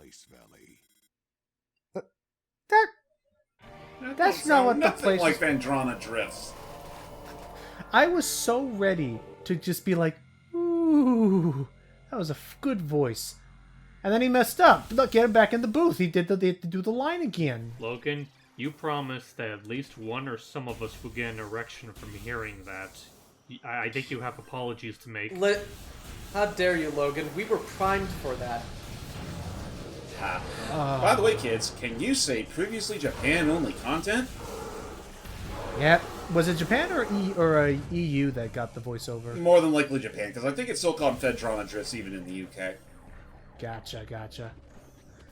Ice Valley. That's not what the place like Phendrana drifts. I was so ready to just be like, ooh, that was a good voice. And then he messed up. Look, get him back in the booth. They had to do the line again. Logan, you promised that at least one or some of us would get an erection from hearing that. I think you have apologies to make. How dare you, Logan? We were primed for that. By the way, kids, can you say previously Japan-only content? Yeah. Was it Japan or EU that got the voiceover? More than likely Japan, because I think it's still called Phendrana drifts even in the UK. Gotcha.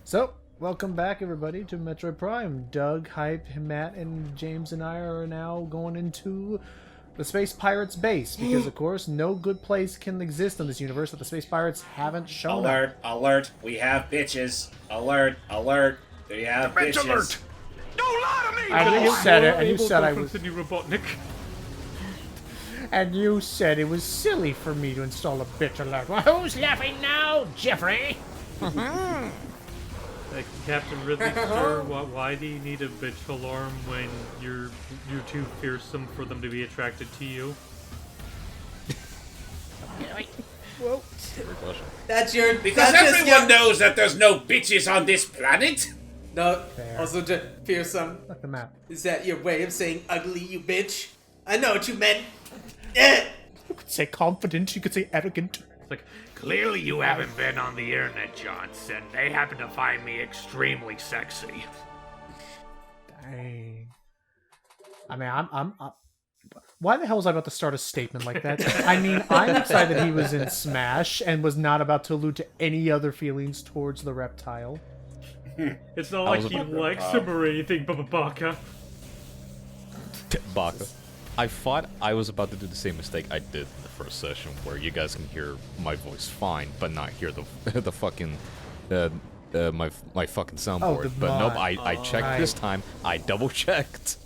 So, welcome back, everybody, to Metroid Prime. Doug, Hype, Matt, and James and I are now going into the Space Pirates base, because, of course, no good place can exist in this universe that the Space Pirates haven't shown up. Alert, we have bitches. Alert, we have bitches. Alert! Don't lie to me! And you said it, and you said I was... Continue, Robotnik. And you said it was silly for me to install a bitch alert. Well, who's laughing now, Jeffrey? Captain Ridley, sir, why do you need a bitch alarm when you're too fearsome for them to be attracted to you? Whoa. That's your... Because everyone knows that there's no bitches on this planet! No, Fair. also just fearsome. Look at the map. Is that your way of saying ugly, you bitch? I know what you meant. Eh. You could say confident, you could say arrogant. It's like, clearly you haven't been on the internet, Johnson. They happen to find me extremely sexy. Dang. I mean, I'm why the hell was I about to start a statement like that? I mean, I'm excited he was in Smash and was not about to allude to any other feelings towards the reptile. It's not like he likes him or anything, Baka. Baka. I thought I was about to do the same mistake I did in the first session, where you guys can hear my voice fine, but not hear the fucking my fucking soundboard. But nope, I checked right. this time. I double checked.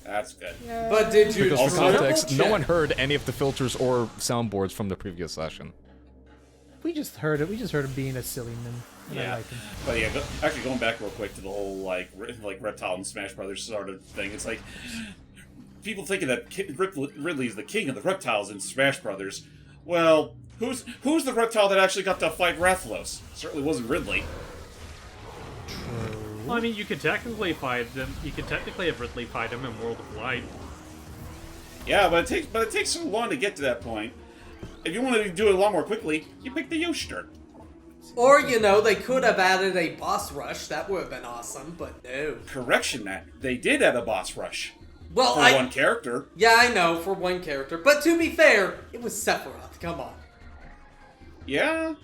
That's good. But did you Because for also context, no check? one heard any of the filters or soundboards from the previous session. We just heard it. We just heard him being a silly man. And I Yeah, like him. but yeah, actually going back real quick to the whole like Reptile and Smash Brothers sort of thing, it's like people thinking that Ridley is the king of the reptiles in Smash Brothers. Well, who's the reptile that actually got to fight Rathalos? Certainly wasn't Ridley. Well, I mean, you could technically fight them. You could technically have Ridley fight him in World of Light. Yeah, but it takes so long to get to that point. If you wanted to do it a lot more quickly, you pick the Yoshter. Or, you know, they could have added a boss rush. That would have been awesome, but no. Correction, Matt. They did add a boss rush. Well, For one character. Yeah, I know, for one character. But to be fair, it was Sephiroth. Come on. Yeah.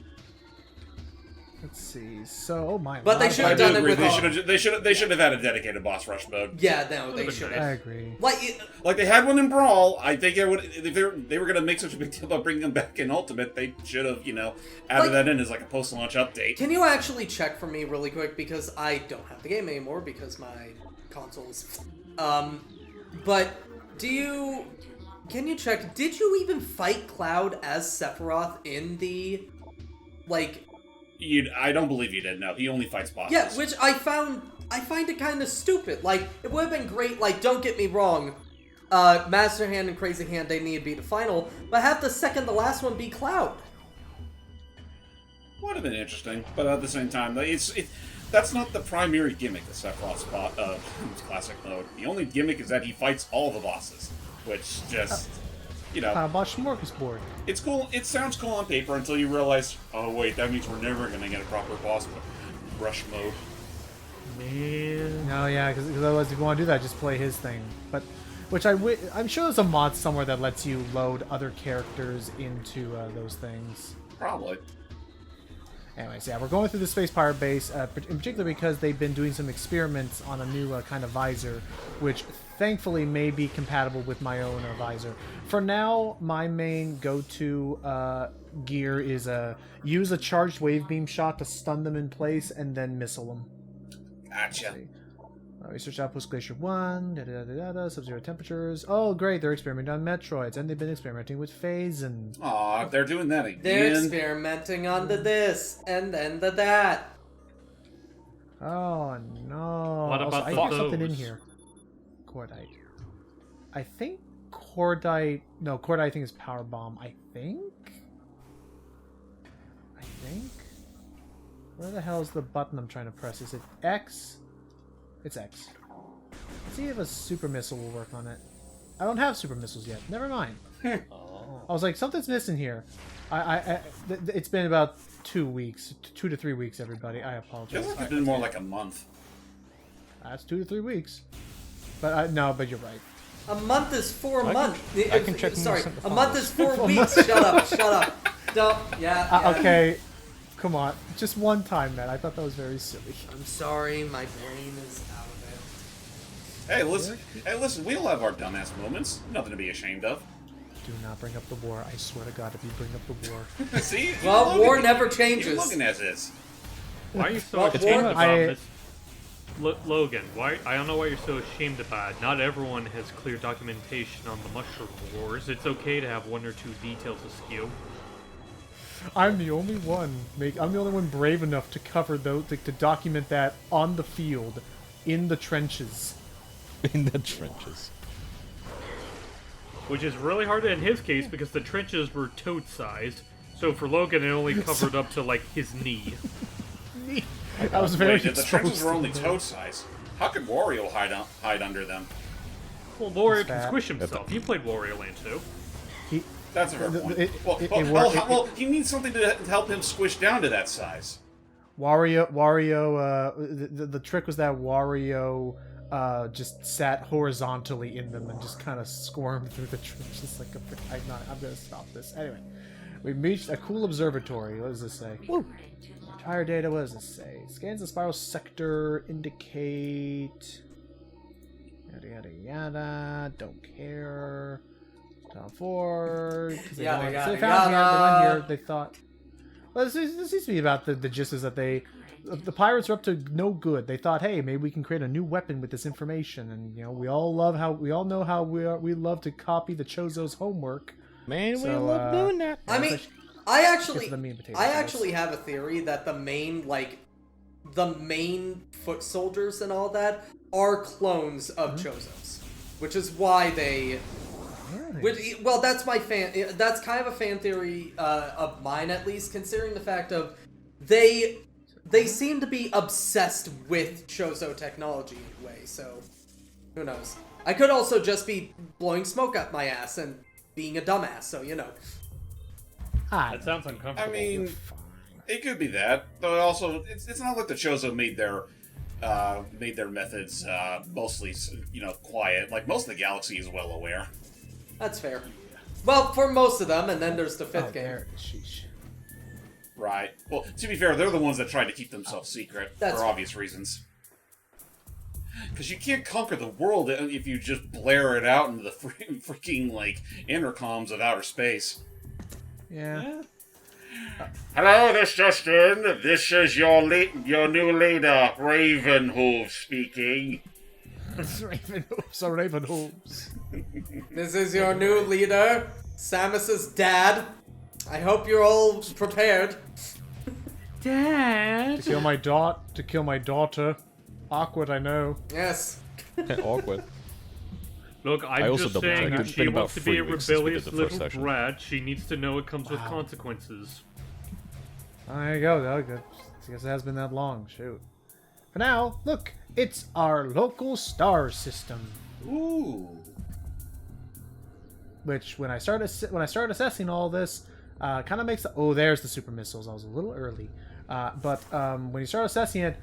Let's see. So, my. But they should I have do done it agree. with They should have had a dedicated boss rush mode. Yeah, no, they should I have. agree. Like they had one in Brawl. I think it would. If they were going to make such a big deal about bringing them back in Ultimate, they should have, added that in as like a post-launch update. Can you actually check for me really quick, because I don't have the game anymore because my console is. But can you check? Did you even fight Cloud as Sephiroth in the, like? I don't believe you did. No, he only fights bosses. Yeah, which I find it kind of stupid. Like, it would have been great. Like, don't get me wrong. Master Hand and Crazy Hand, they need to be the final, but have the second to last one be Cloud. Would have been interesting, but at the same time, that's not the primary gimmick of Sephiroth's classic mode. The only gimmick is that he fights all the bosses, which just, How about Smorgasbord? it's cool. It sounds cool on paper until you realize, oh wait, that means we're never going to get a proper boss rush mode. Man. No, yeah, because otherwise, if you want to do that, just play his thing. But, I'm sure there's a mod somewhere that lets you load other characters into those things. Probably. Anyways, yeah, we're going through the Space Pirate base, in particular because they've been doing some experiments on a new kind of visor, which thankfully may be compatible with my own visor. For now, my main go-to gear is use a charged wave beam shot to stun them in place and then missile them. Gotcha. Research outpost Glacier One, sub-zero temperatures. Oh, great, they're experimenting on Metroids, and they've been experimenting with Phazon. Aw, they're doing that again. They're experimenting on the this, and then the that. Oh no! What Also, about I the hear something in those? here. Cordite. I think Cordite. No, Cordite. I think is Power Bomb. I think. Where the hell is the button I'm trying to press? Is it X? It's X. Let's see if a super missile will work on it. I don't have super missiles yet. Never mind. Oh. I was like, something's missing here. It's been about 2 weeks, 2 to 3 weeks. Everybody, I apologize. Feels like it's been more like a month. That's 2 to 3 weeks. But no, but you're right. A month is 4 months. I can check Sorry, some of the a month files. is 4 weeks. Shut up, shut up. Don't. Yeah. Okay, come on. Just one time, man. I thought that was very silly. I'm sorry, my brain is out of Hey, listen. We all have our dumbass moments. Nothing to be ashamed of. Do not bring up the war. I swear to God, if you bring up the war. See? it. Well, Logan, war never You're changes. looking as is. Why are you so Well, ashamed Warren- about I- this? Logan, why? I don't know why you're so ashamed about it. Not everyone has clear documentation on the Mushroom Wars. It's okay to have 1 or 2 details askew. I'm the only one. I'm the only one brave enough to cover those, to document that on the field, in the trenches. In the trenches. Which is really hard in his case because the trenches were toad-sized. So for Logan, it only covered up to, like, his knee. I was very Wait, if the trenches exposed were to only them. toad size, how could Wario hide under them? Well, Wario It's can fat. squish himself. You played Wario Land 2. He, That's a fair point. it worked- Well, he needs something to help him squish down to that size. Wario, the trick was that Wario just sat horizontally in them and just kind of squirmed through the trenches like a frick. I'm gonna stop this. Anyway, we reached a cool observatory. What does this say? Woo! Entire data, what does this say? Scans the spiral sector, indicate... Yada yada yada, don't care. Down 4, because they, Yada, so yada, they found here, they went yada. here, they thought... Well, this seems to be about the gist is that the pirates are up to no good. They thought, hey, maybe we can create a new weapon with this information, and you know, we all know how we love to copy the Chozo's homework. Man, we So, love doing that. I mean, Get I to the meat and potatoes, I guys. actually have a theory that the main foot soldiers and all that are clones of Chozo's, which is why they. Well, that's my fan. That's kind of a fan theory of mine, at least, considering the fact of they seem to be obsessed with Chozo technology anyway. So, who knows? I could also just be blowing smoke up my ass and being a dumbass. So you know. That sounds uncomfortable. I mean, it could be that, but also it's not like the Chozo made their methods mostly quiet. Like most of the galaxy is well aware. That's fair. Well, for most of them, and then there's the fifth Oh, game. there. Sheesh. Right. Well, to be fair, they're the ones that tried to keep themselves secret That's for obvious reasons. Because you can't conquer the world if you just blare it out into the freaking like intercoms of outer space. Yeah. Hello, this is Justin. This is your new leader, Ravenhoof speaking. Ravenhooves. This is your new leader, Samus's dad. I hope you're all prepared. Dad. To kill my daughter. Awkward, I know. Yes. Awkward. Look, I I'm also just double-checked. saying, It's if been she about wants to be 3 a weeks since we did rebellious the first little session. brat, she needs to know it comes with consequences. There you go. Oh, good. I guess it has been that long. Shoot. For now, look, it's our local star system. Ooh. Which, when I start assessing all this, kind of makes the... Oh, there's the super missiles. I was a little early. But when you start assessing it,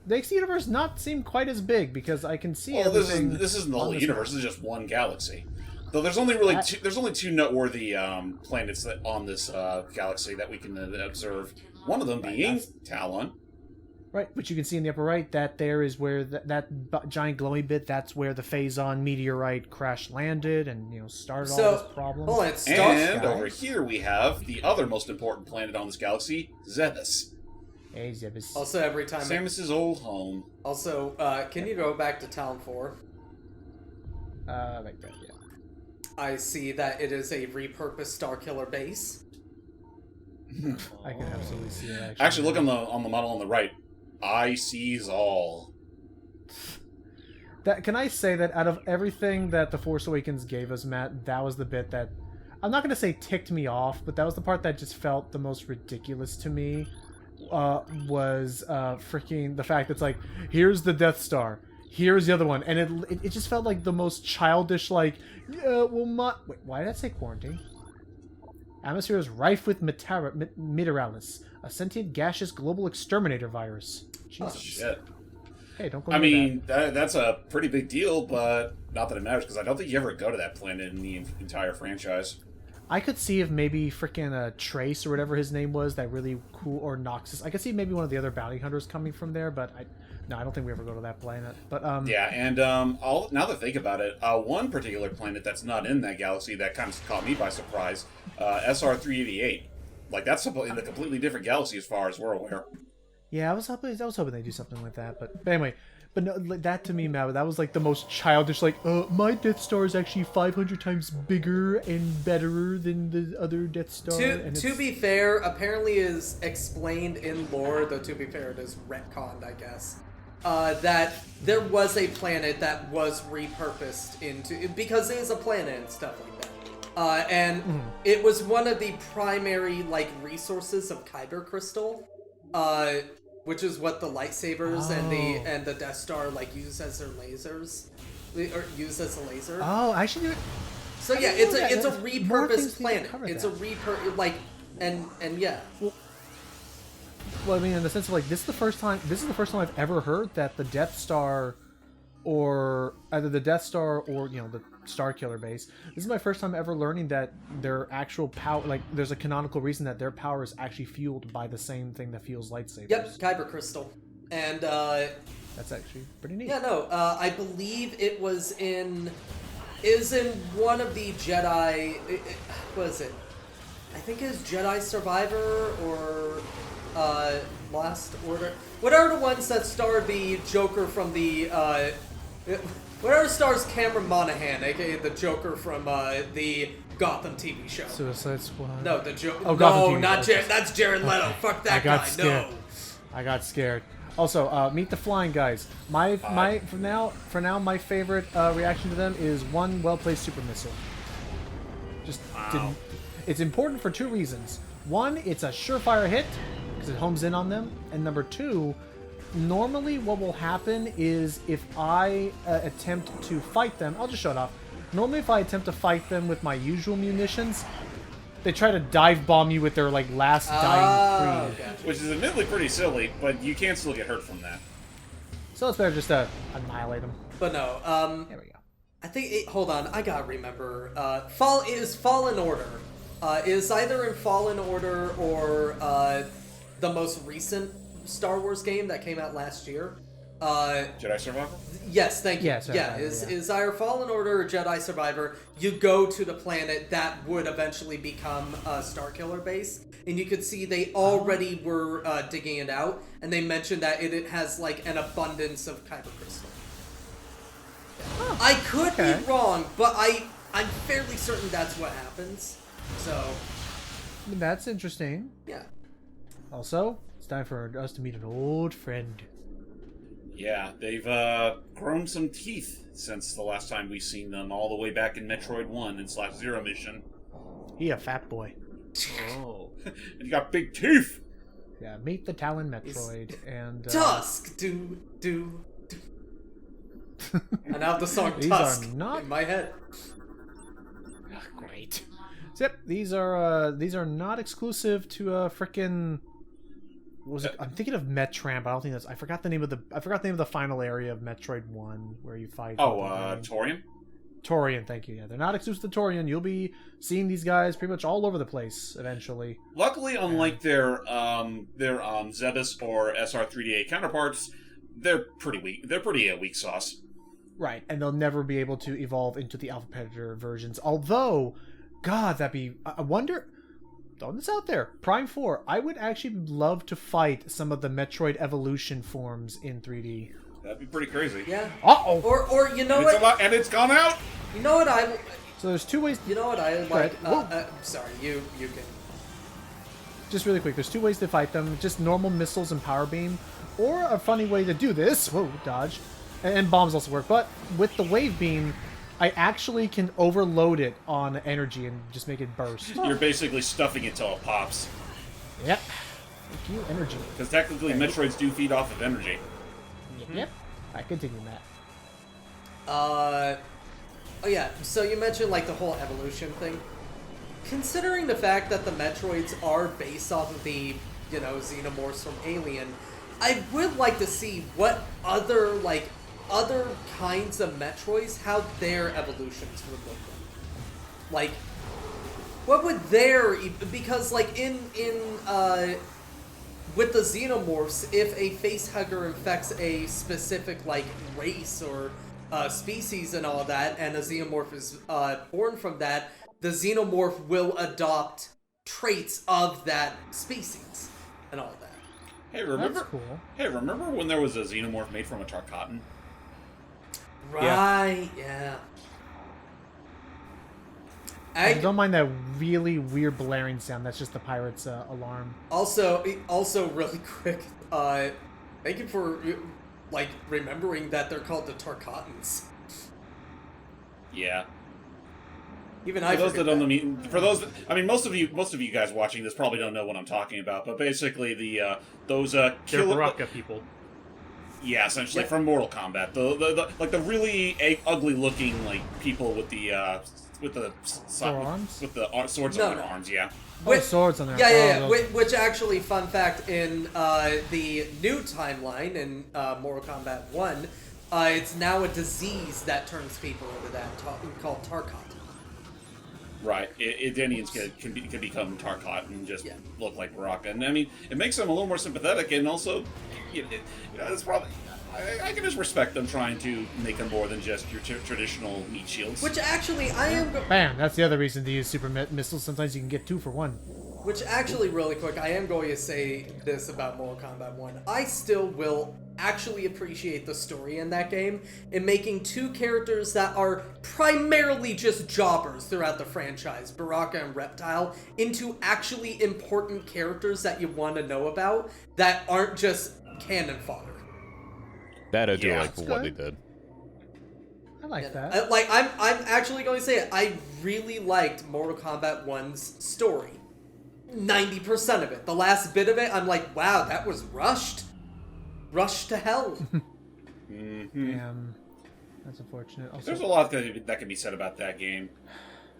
makes the universe not seem quite as big, because I can see Well, everything... this isn't the on whole this universe. This is just one galaxy. Though there's only really there's only two noteworthy planets on this galaxy that we can observe. One of them being Tallon. Right, which you can see in the upper right, that there is where that giant glowy bit, that's where the Phazon meteorite crash landed and, you know, started all this problem. Hold on, it starts. And over here we have the other most important planet on this galaxy, Zebes. Hey, Zebus. Also, every time. Samus's old home. Also, can you go back to Town 4? Like that, yeah. I see that it is a repurposed Starkiller base. I can absolutely see it, Actually, look on the model on the right. I sees all. That can I say that out of everything that The Force Awakens gave us, Matt, that was the bit that I'm not gonna say ticked me off, but that was the part that just felt the most ridiculous to me. Was freaking the fact that it's like, here's the Death Star, here's the other one, and it just felt like the most childish, like, yeah, well, wait, why did I say quarantine? Atmosphere is rife with Miteralis, a sentient gaseous global exterminator virus. Jesus. Oh, shit. Hey, don't go I near mean, that's a pretty big deal, but not that it matters, because I don't think you ever go to that planet in the entire franchise. I could see if maybe freaking Trace or whatever his name was, that really cool, or Noxus. I could see maybe one of the other bounty hunters coming from there, but I don't think we ever go to that planet. But yeah, and now that I think about it, one particular planet that's not in that galaxy that kind of caught me by surprise, SR-388. Like, that's in a completely different galaxy as far as we're aware. Yeah, I was hoping they'd do something with that. But anyway, but no, that to me, Matt, that was like the most childish. Like, my Death Star is actually 500 times bigger and better than the other Death Star. To be fair, apparently is explained in lore, though to be fair, it is retconned, I guess. That there was a planet that was repurposed into, because it is a planet and stuff like that. And it was one of the primary resources of Kyber Crystal, which is what the lightsabers and the Death Star use as their lasers, or use as a laser. Oh, I should do it. So yeah, it's a repurposed planet. It's a and yeah. Well, I mean, in the sense of this is the first time I've ever heard that the Death Star, or either the Death Star or the Star Killer base. This is my first time ever learning that their actual power, there's a canonical reason that their power is actually fueled by the same thing that fuels lightsabers. Yep, Kyber Crystal, and that's actually pretty neat. Yeah, no, I believe it was in one of the Jedi. What is it? I think it's Jedi Survivor or Last Order. What are the ones that star the Joker from the whatever stars Cameron Monaghan, aka the Joker from the Gotham TV show? Suicide Squad. No, the Joker. Oh, Gotham no, TV. not Jared. That's Jared Leto. Fuck that guy. Scared. No. I got scared. Also, Meet the Flying Guys. For now, my favorite reaction to them is one well-placed super missile. Just didn't. It's important for two reasons. One, it's a surefire hit because it homes in on them, and number two, normally what will happen is if I attempt to fight them, I'll just show it off. Normally, if I attempt to fight them with my usual munitions, they try to dive bomb you with their last dying creed. Gotcha. Which is admittedly pretty silly, but you can still get hurt from that. So it's better just to annihilate them. But no, There we go. I think. Hold on, I gotta remember. Fallen Order. Is either in Fallen Order or the most recent Star Wars game that came out last year. Jedi Survivor? Yes, thank you. Yeah, Survivor, Is either Fallen Order or Jedi Survivor. You go to the planet that would eventually become a Starkiller base, and you could see they already were digging it out, and they mentioned that it has an abundance of Kyber Crystal. Huh. I could be wrong, but I'm fairly certain that's what happens. So That's interesting. yeah. Also, it's time for us to meet an old friend. Yeah, they've grown some teeth since the last time we seen them, all the way back in Metroid 1 and /0 mission. He a fat boy. Oh. And you got big teeth! Yeah, meet the Tallon Metroid and Tusk! Do. And now the song These Tusk are not- in my head. great. So, yep, these are not exclusive to frickin'. What was it? I'm thinking of Metram, but I don't think that's. I forgot the name of the final area of Metroid 1 where you fight. Torian? Torian, thank you. Yeah, they're not exclusive to Torian. You'll be seeing these guys pretty much all over the place eventually. Luckily, unlike their Zebus or SR-388 counterparts, they're pretty weak. They're pretty weak sauce. Right, and they'll never be able to evolve into the Alpha Predator versions. Although, God, that'd be... I wonder... Throwing this out there. Prime 4. I would actually love to fight some of the Metroid Evolution forms in 3D. That'd be pretty crazy. Yeah. Uh-oh! Or you know And what? and it's gone out! You know what I... So there's two ways... You know what I Go ahead. like? Sorry, you can... just really quick, there's two ways to fight them. Just normal missiles and power beam, or a funny way to do this. Whoa, dodge. And bombs also work. But with the wave beam, I actually can overload it on energy and just make it burst. You're basically stuffing it till it pops. Yep. Thank you, energy. Because technically, Metroids do feed off of energy. Yep. Alright, continue, Matt. Oh yeah, so you mentioned like the whole evolution thing. Considering the fact that the Metroids are based off of the, you know, xenomorphs from Alien, I would like to see what other kinds of Metroids, how their evolutions would look like. Like, what would their, because like in with the xenomorphs, if a facehugger infects a specific like race or species and all that, and a xenomorph is born from that, the xenomorph will adopt traits of that species and all that. Hey, remember? That's cool. Hey, remember when there was a xenomorph made from a Tarkatan? Right, yeah. I don't mind that really weird blaring sound. That's just the pirate's alarm. Also, really quick, thank you for like remembering that they're called the Tarkatans. Yeah. Even For I those that forget don't that. know, for those, I mean, most of you guys watching this probably don't know what I'm talking about. But basically, those They're killer, Baraka people. yeah, essentially Yep. from Mortal Kombat, the really ugly looking like people with the Forearms? with the swords No, on their no. arms, yeah. Oh, swords on there. Yeah. Oh, Which actually, fun fact, in the new timeline in Mortal Kombat 1, it's now a disease that turns people into that, called Tarkat. Right, Idenians can become Tarkat and just Yeah. look like Baraka, and I mean, it makes them a little more sympathetic, and also, it's probably I can just respect them trying to make them more than just your traditional meat shields. Which actually, I am... Bam! That's the other reason to use super missiles. Sometimes you can get 2 for 1. Which actually, really quick, I am going to say this about Mortal Kombat 1. I still will actually appreciate the story in that game in making 2 characters that are primarily just jobbers throughout the franchise, Baraka and Reptile, into actually important characters that you want to know about that aren't just cannon fodder. That I do Yeah, like that's what they good. did. I like that. I'm actually going to say it. I really liked Mortal Kombat 1's story. 90% of it. The last bit of it, I'm like, wow, that was rushed. Rushed to hell. Damn. That's unfortunate. Also, There's a lot that can be said about that game.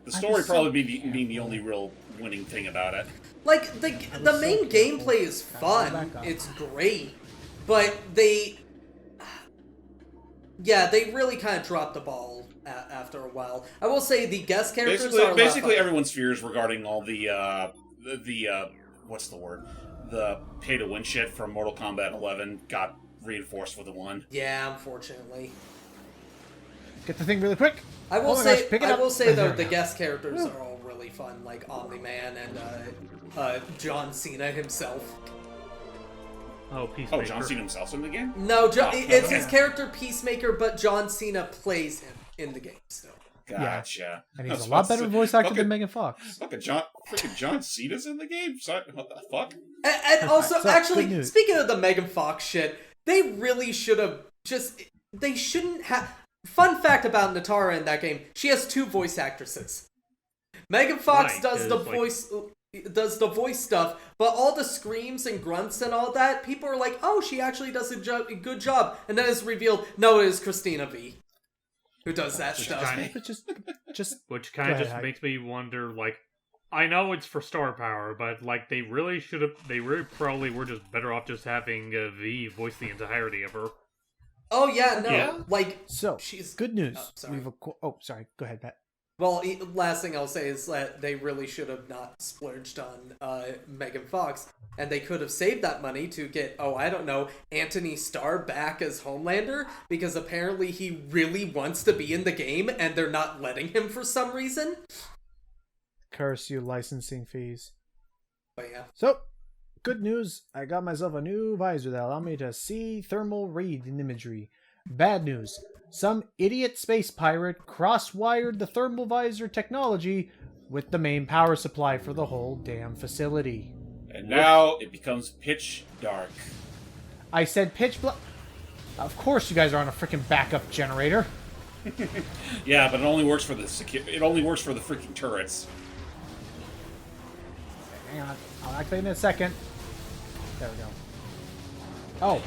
The I story was so probably being the only real winning thing about it. Like, the main gameplay is fun. Back up. It's great. But they really kind of dropped the ball after a while. I will say the guest characters are a lot Basically, fun. everyone's fears regarding all the what's the word? The pay-to-win shit from Mortal Kombat 11 got reinforced with the 1. Yeah, unfortunately. get the thing really quick. I will Oh my say, gosh, pick it I up. will say There though, we the go. guest characters are all really fun, like Omni-Man and John Cena himself. Oh, Peacemaker. Oh, John Cena himself's in the game? No, it's okay. his character Peacemaker, but John Cena plays him in the game still. Gotcha. And I he's was a lot about to better say, voice actor fucking- than Megan Fox. Fucking John Cena's in the game? What the fuck? And also, So, actually, good news. speaking of the Megan Fox shit, they really should have they shouldn't have... Fun fact about Natara in that game, she has 2 voice actresses. Megan Fox Right, does the 'cause, voice stuff, but all the screams and grunts and all that, people are like, oh, she actually does a good job. And then it's revealed, no, it is Christina V. who does that stuff. kinda- Just Which kind of Go just ahead, makes me wonder, like, I know it's for star power, but, like, they really probably were just better off just having V voice the entirety of her. Oh, yeah, no. Yeah. Like, so she's... good news. Oh, sorry. Sorry. Go ahead, Pat. Well, last thing I'll say is that they really should have not splurged on Megan Fox, and they could have saved that money to get, I don't know, Anthony Starr back as Homelander, because apparently he really wants to be in the game, and they're not letting him for some reason. Curse you, licensing fees. But yeah. So, good news. I got myself a new visor that allows me to see thermal read in imagery. Bad news. Some idiot space pirate cross-wired the thermal visor technology with the main power supply for the whole damn facility. And now it becomes pitch dark. I said pitch black. Of course, you guys are on a freaking backup generator. Yeah, but it only works for the it only works for the freaking turrets. Hang on, I'll activate in a second. There we go. Oh,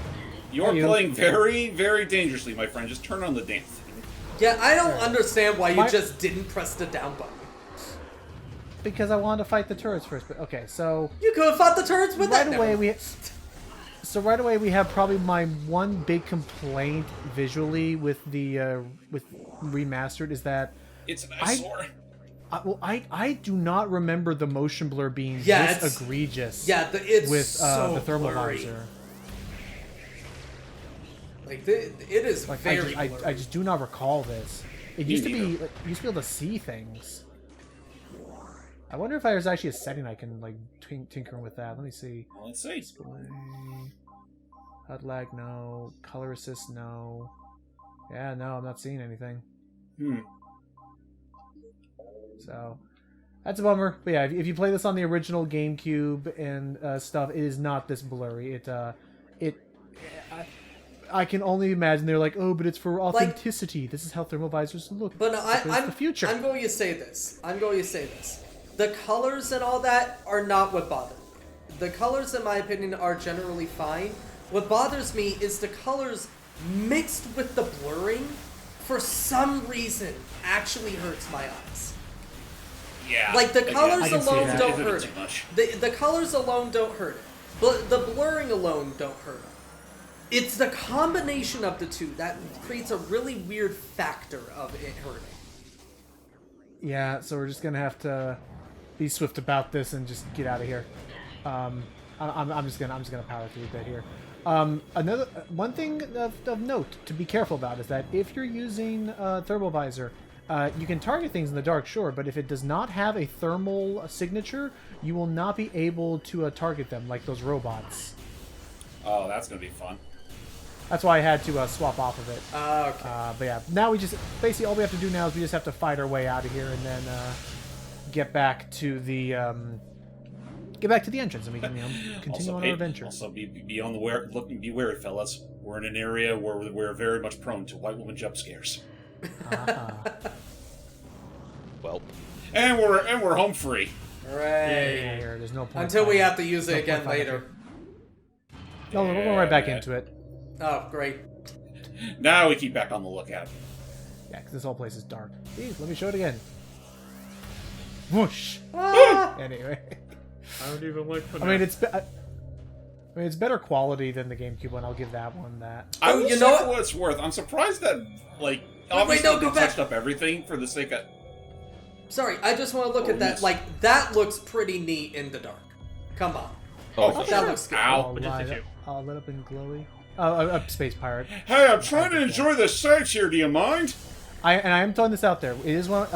You're hey, playing very, very dangerously, my friend. Just turn on the damn thing. Yeah, I don't understand why you My- just didn't press the down button. because I wanted to fight the turrets first. But okay, so You could have fought the turrets with that. right away we have probably my one big complaint visually with the with remastered is that It's an eyesore. I do not remember the motion blur being Yeah, this it's- egregious. Yeah, it's with so the thermal blurry. visor. Like it is Like very. I blurry. just do not recall this. It Me used to be neither. like, you used to be able to see things. I wonder if there's actually a setting I can like tinker with that. Let me see. Well, let's see. Display. HUD lag, no. Color assist, no. Yeah, no, I'm not seeing anything. So, that's a bummer. But yeah, if you play this on the original GameCube and stuff, it is not this blurry. I can only imagine they're like, oh, but it's for authenticity. This is how thermal visors look. But no, It's the future. I'm going to say this. The colors and all that are not what bother me. The colors, in my opinion, are generally fine. What bothers me is the colors mixed with the blurring, for some reason, actually hurts my eyes. Yeah. Like, the colors I can see alone that. don't It's a bit hurt too it. much. The colors alone don't hurt it. But the blurring alone don't hurt it. It's the combination of the two that creates a really weird factor of it hurting. Yeah, so we're just gonna have to be swift about this and just get out of here. I'm just gonna power through a bit here. Another one thing of note to be careful about is that if you're using thermal visor, you can target things in the dark, sure, but if it does not have a thermal signature, you will not be able to target them like those robots. Oh, that's gonna be fun. That's why I had to swap off of it. Okay. But yeah, now we just basically all we have to do now is we just have to fight our way out of here and then get back to the entrance and we can continue on our adventure. Also, be on the be wary, fellas. We're in an area where we're very much prone to white woman jump scares, Well, and we're home free. Right. Here, there's no point. Until we fighting. have to use it No again point fighting later. No, we're going right back Yeah. into it. Oh, great. Now we keep back on the lookout. Yeah, because this whole place is dark. See, let me show it again. Whoosh. Ah! Anyway, I don't even like I mean it's better quality than the GameCube one. I'll give that one that. I Oh, will you say know for what? what it's worth, I'm surprised that no, obviously go they back. touched up everything for the sake of. Sorry, I just want to look at that. yes. Like, that looks pretty neat in the dark. Come on. Oh, That looks good. Ow. But just light a up, few. all lit up and glowy. Oh, a space pirate. Hey, I'm trying to enjoy the sights here. Do you mind? I am throwing this out there. It is one.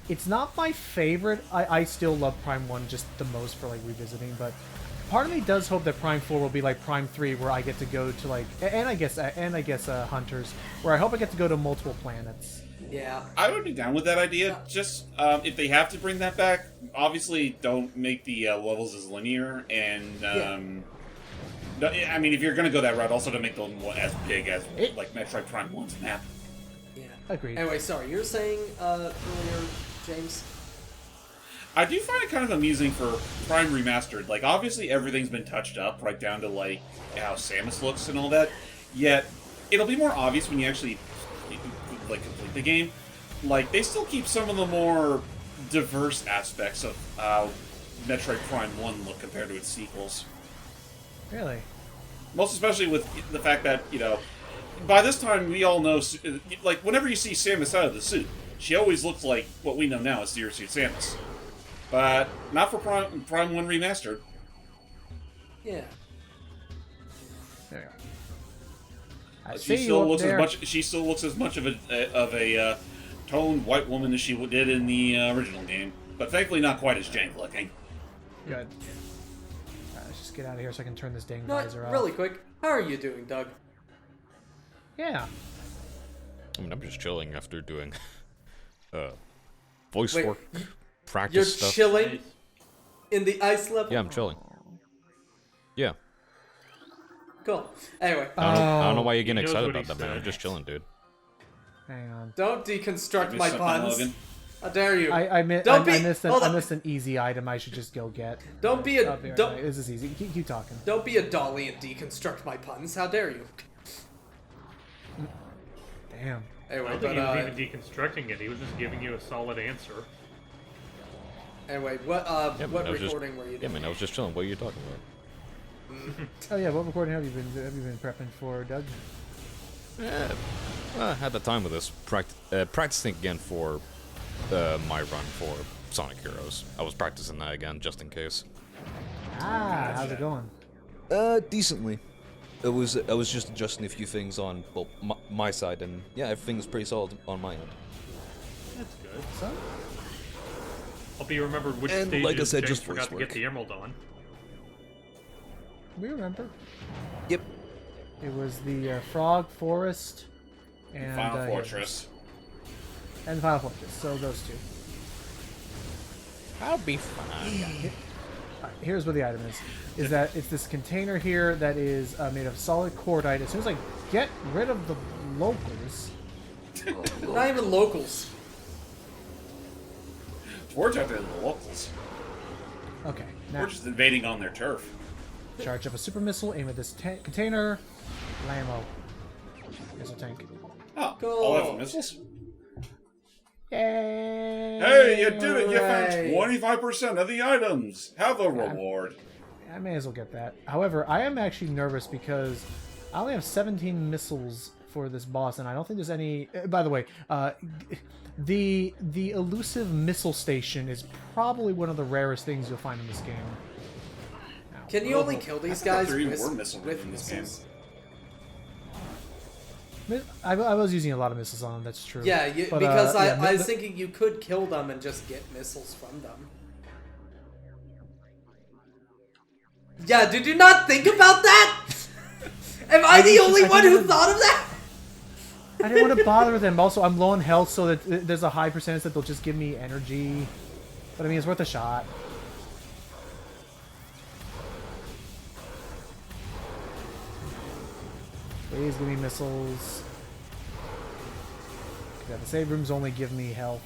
It's not my favorite. I still love Prime 1 just the most for like revisiting, but part of me does hope that Prime 4 will be like Prime 3, where I get to go to like, and I guess Hunters, where I hope I get to go to multiple planets. Yeah. I would be down with that idea. Just if they have to bring that back, obviously don't make the levels as linear. And no, I mean, if you're going to go that route, also don't make them as big as like Metroid Prime 1's map. Yeah. Agreed. Anyway, sorry, you were saying earlier, James? I do find it kind of amusing for Prime Remastered. Like, obviously everything's been touched up right down to like how Samus looks and all that. Yet it'll be more obvious when you actually like complete the game. Like, they still keep some of the more diverse aspects of how Metroid Prime 1 look compared to its sequels. Really? Most especially with the fact that, you know, by this time we all know, like, whenever you see Samus out of the suit, she always looks like what we know now as Zero Suit Samus. But not for Prime 1 Remastered. Yeah. There you go. I She see you still up looks there. she still looks as much of a toned white woman as she did in the original game, but thankfully not quite as jank looking. Good. Let's just get out of here so I can turn this dang No, visor off. really quick. How are you doing, Doug? Yeah. I mean, I'm just chilling after doing voice Wait, work, You're practice stuff. chilling? In the ice level? Yeah, I'm chilling. Yeah. Cool. Anyway, I don't know why you're He getting knows excited what about he that, man. I'm said. just chilling, dude. Hang on. don't deconstruct Give me my a second, puns. Logan. How dare you? I missed hold on. an easy item I should just go get. Don't be a I'll be right don't back. This is easy. Keep talking. don't be a dolly and deconstruct my puns. How dare you? Damn. I Anyway, don't think he was even deconstructing it. He was just giving you a solid answer. anyway, what Yeah, man, what I was recording were you Yeah, doing? man, I was just chilling. What are you talking about? Oh yeah, what recording have you been prepping for, Doug? Yeah, I had the time with this. Practicing again for my run for Sonic Heroes. I was practicing that again just in case. Ah, how's it going? Decently. I was just adjusting a few things on, well, my side, and yeah, everything's pretty solid on my end. That's good. So, Hope you remembered which And stages like I said, James just forgot voice to get work. the emerald on. we remember. Yep. It was the Frog Forest and Final Fortress. And Final Fortress. So those two. I'll be fine. Alright, here's what the item is that it's this container here that is made of solid cordite. As soon as I get rid of the locals, Not even locals. We're talking to the locals. okay, We're now just invading on their turf. charge up a super missile, aim at this container, Lamo, missile tank. Oh, Cool. all that for missiles? Yay! Hey, you did it! You Hooray. found 25% of the items. Have a reward. I may as well get that. However, I am actually nervous because I only have 17 missiles for this boss, and I don't think there's any. By the way, the elusive missile station is probably one of the rarest things you'll find in this game. Can you only kill these I thought guys there even with, were missiles with in this game. missiles? I was using a lot of missiles on them. That's true. Yeah, But, because yeah, I was thinking you could kill them and just get missiles from them. Yeah, did you not think about that? Am I the only one who thought of that? I didn't want to bother them. Also, I'm low on health, so that there's a high percentage that they'll just give me energy. But I mean, it's worth a shot. Please give me missiles. Yeah, the save rooms only give me health.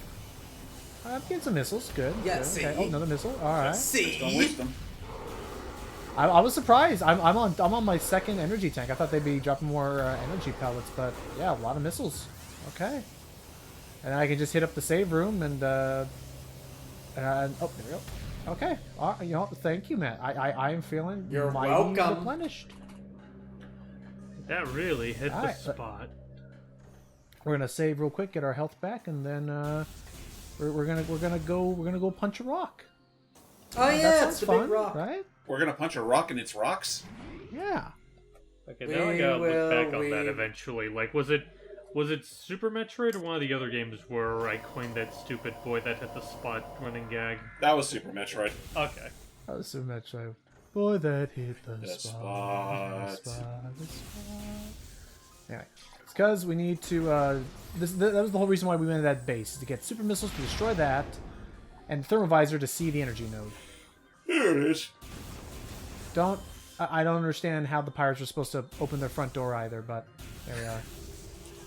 I'm getting some missiles. Good. Yeah, good. see? Okay. Oh, another missile. All right. Don't See? waste them. I was surprised. I'm on my second energy tank. I thought they'd be dropping more energy pellets, but yeah, a lot of missiles. Okay. And I can just hit up the save room and oh, there we go. Okay. You know, thank you, Matt. I am feeling You're mighty welcome. replenished. That really hit the Alright, spot. We're gonna save real quick, get our health back, and then we're gonna go punch a rock. Oh That yeah, sounds it's the fun, big rock. right? We're gonna punch a rock and it's rocks? Yeah. Okay, now I gotta will, look back on that we- eventually. Like, was it Super Metroid or one of the other games where I coined that stupid boy that hit the spot running gag? That was Super Metroid. Okay. That was so much. Boy, that hit the The spot. spot. The spot. Anyway, it's because we need to. That was the whole reason why we went to that base, is to get super missiles to destroy that, and thermovisor to see the energy node. Here it is. I don't understand how the pirates are supposed to open their front door either, but there we are.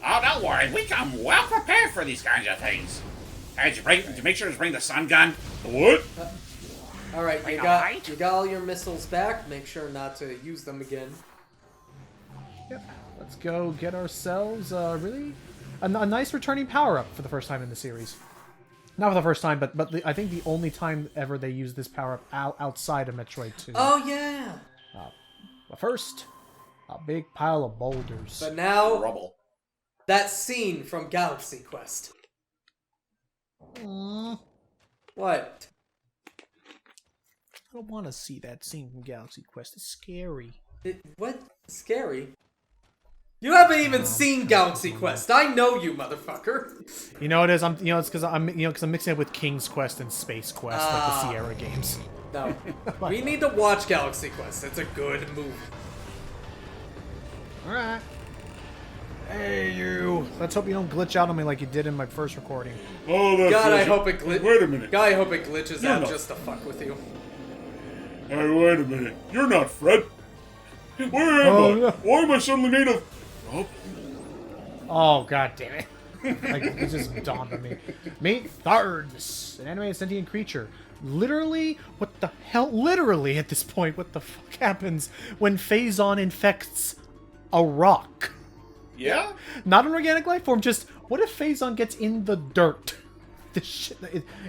Oh, don't worry. We come well prepared for these kinds of things. Hey, did you make sure to bring the sun gun? What? All right, you got all your missiles back. Make sure not to use them again. Yep. Let's go get ourselves really a nice returning power up for the first time in the series. Not for the first time, but I think the only time ever they use this power up outside of Metroid 2. Oh yeah. But first, a big pile of boulders. But now Rubble. that scene from Galaxy Quest. What? I don't want to see that scene from Galaxy Quest. It's scary. What? Scary? You haven't even seen Galaxy Quest. I know you, motherfucker. You know what it is? It's because I'm mixing it with King's Quest and Space Quest, like the Sierra games. No. We need to watch Galaxy Quest. It's a good movie. All right. Hey, you. Let's hope you don't glitch out on me like you did in my first recording. Oh, that God, I feels- hope it glitches. Wait a minute. God, I hope it glitches No, out no. just to fuck with you. Hey, wait a minute. You're not Fred. Where am I? no. Why am I suddenly made of... Oh, Oh, god damn it. Like, it just dawned on me. Meet Thardus, an animated sentient creature. Literally, what the hell? Literally, at this point, what the fuck happens when Phazon infects a rock? yeah? Not an organic life form, just what if Phazon gets in the dirt? This shit,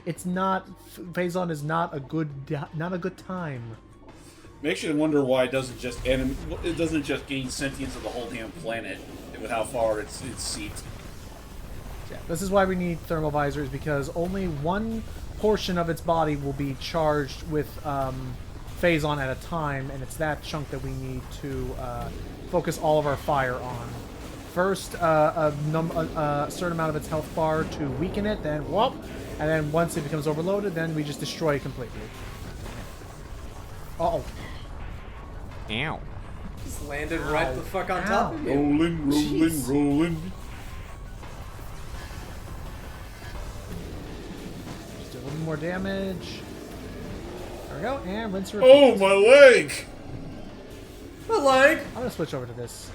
it's not... Phazon is not a good time. Makes you wonder why it doesn't just gain sentience of the whole damn planet with how far it's seeped. Yeah, this is why we need thermal visors, because only one portion of its body will be charged with Phazon at a time, and it's that chunk that we need to focus all of our fire on. First, a certain amount of its health bar to weaken it, then whoop, and then once it becomes overloaded, then we just destroy it completely. Uh-oh. Ow. Just landed right the fuck on top of you. Rolling, rolling, Jeez. rolling. Just do a little more damage. There we go, and rinse and Oh, repeat. my leg! My leg. I'm gonna switch over to this.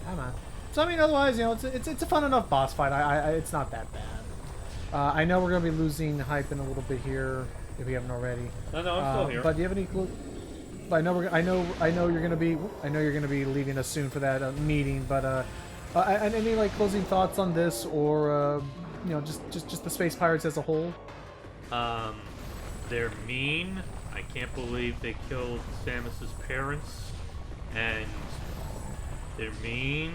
Come on. So I mean, otherwise, you know, it's a fun enough boss fight. It's not that bad. I know we're gonna be losing hype in a little bit here if we haven't already. No, I'm still here. But do you have any clue? I know you're gonna be leaving us soon for that meeting. But any like closing thoughts on this, or you know, just the Space Pirates as a whole? They're mean. I can't believe they killed Samus's parents, and they're mean.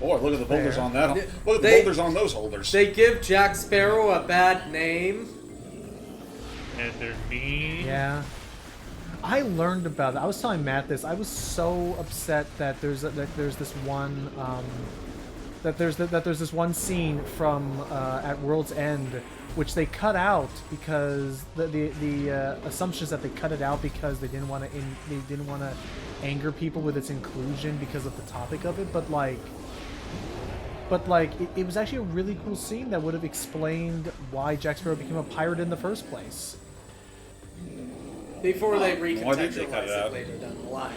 Boy, look at the boulders Fair. on that. Look at the They- boulders on those holders. They give Jack Sparrow a bad name. And they're mean. Yeah. I learned about it. I was telling Matt this. I was so upset that there's this one there's this one scene from at World's End which they cut out because the assumption is that they cut it out because they didn't want to anger people with its inclusion because of the topic of it, but it was actually a really cool scene that would have explained why Jack Sparrow became a pirate in the first place. Before they why did they recontextualize cut it it out? later down the line.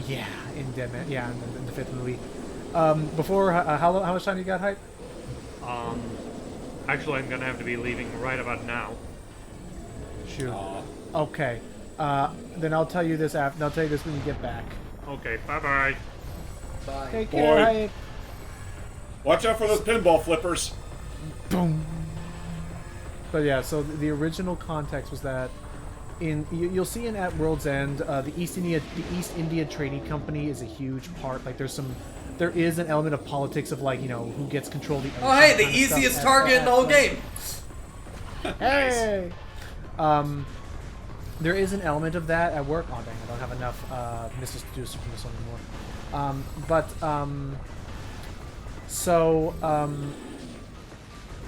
Yeah, in Dead Man. Yeah, in the fifth movie. Before, how much time you got, Hype? Actually, I'm gonna have to be leaving right about now. Shoot. Okay. Then I'll tell you this after. I'll tell you this when you get back. Okay, bye-bye. Bye. Take Boy. care, Hype. Watch out for those pinball flippers. Boom. But yeah, so the original context was that you'll see in At World's End, the East India Trading Company is a huge part. Like there is an element of politics of like, you know, who gets control of the Oh hey, the kind of stuff easiest at- target in the whole at- game. Hey. There is an element of that at work. Oh dang, I don't have enough missiles to do this from this one anymore.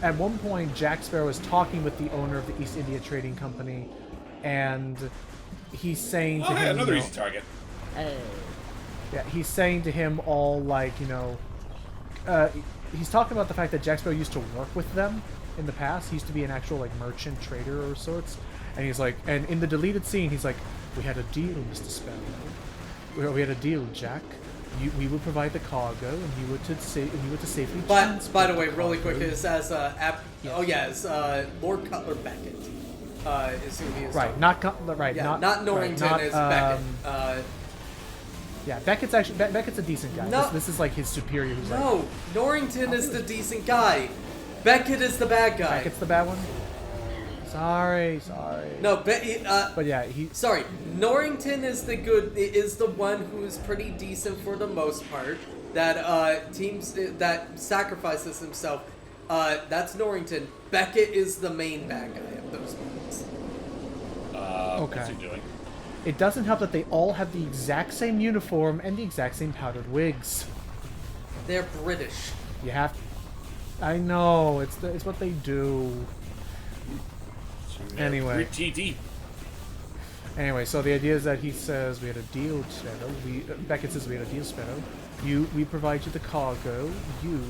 At one point, Jack Sparrow is talking with the owner of the East India Trading Company, and he's saying to Oh, hey, him, another you know, easy target. yeah, he's saying to him all like, you know, he's talking about the fact that Jack Sparrow used to work with them in the past. He used to be an actual like merchant trader or sorts, and he's like, and in the deleted scene, he's like, "We had a deal, Mr. Sparrow. We had a deal, Jack. We would provide the cargo, and you were to safely." But by the way, really transport quick, the is as Yes. oh yeah, as Lord Cutler Beckett is who he is. right, not right, Yeah, not right, Norrington, not, is Beckett. Yeah, Beckett's actually Beckett's a decent guy. No. This is like his superior, who's like, No, Norrington is the decent guy. Beckett is the bad guy. Beckett's the bad one. Sorry. No, But yeah, he. sorry, Norrington is the good, is the one who's pretty decent for the most part. That teams that sacrifices himself. That's Norrington. Beckett is the main bad guy of those moments. Okay. What's he doing? It doesn't help that they all have the exact same uniform and the exact same powdered wigs. They're British. You have. I know it's what they do. Anyway. TD. Anyway, so the idea is that he says we had a deal, Sparrow. Beckett says we had a deal, Sparrow. We provide you the cargo. You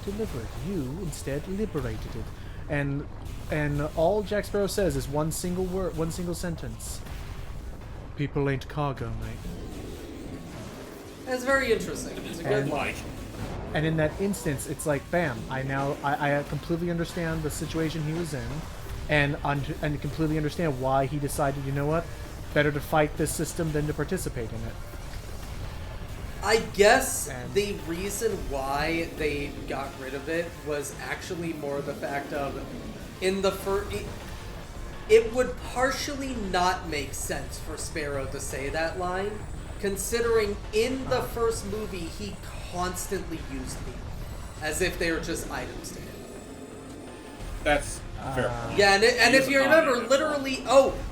deliver it. You instead liberated it. and all Jack Sparrow says is one single word, one single sentence. People ain't cargo, mate. That's very interesting. It's a good line. And in that instance, it's like, bam! I completely understand the situation he was in, and completely understand why he decided, you know what, better to fight this system than to participate in it. I guess the reason why they got rid of it was actually more the fact of, in the first, it would partially not make sense for Sparrow to say that line, considering in the first movie he constantly used people as if they were just items to him. That's fair. Yeah, and if you remember, literally,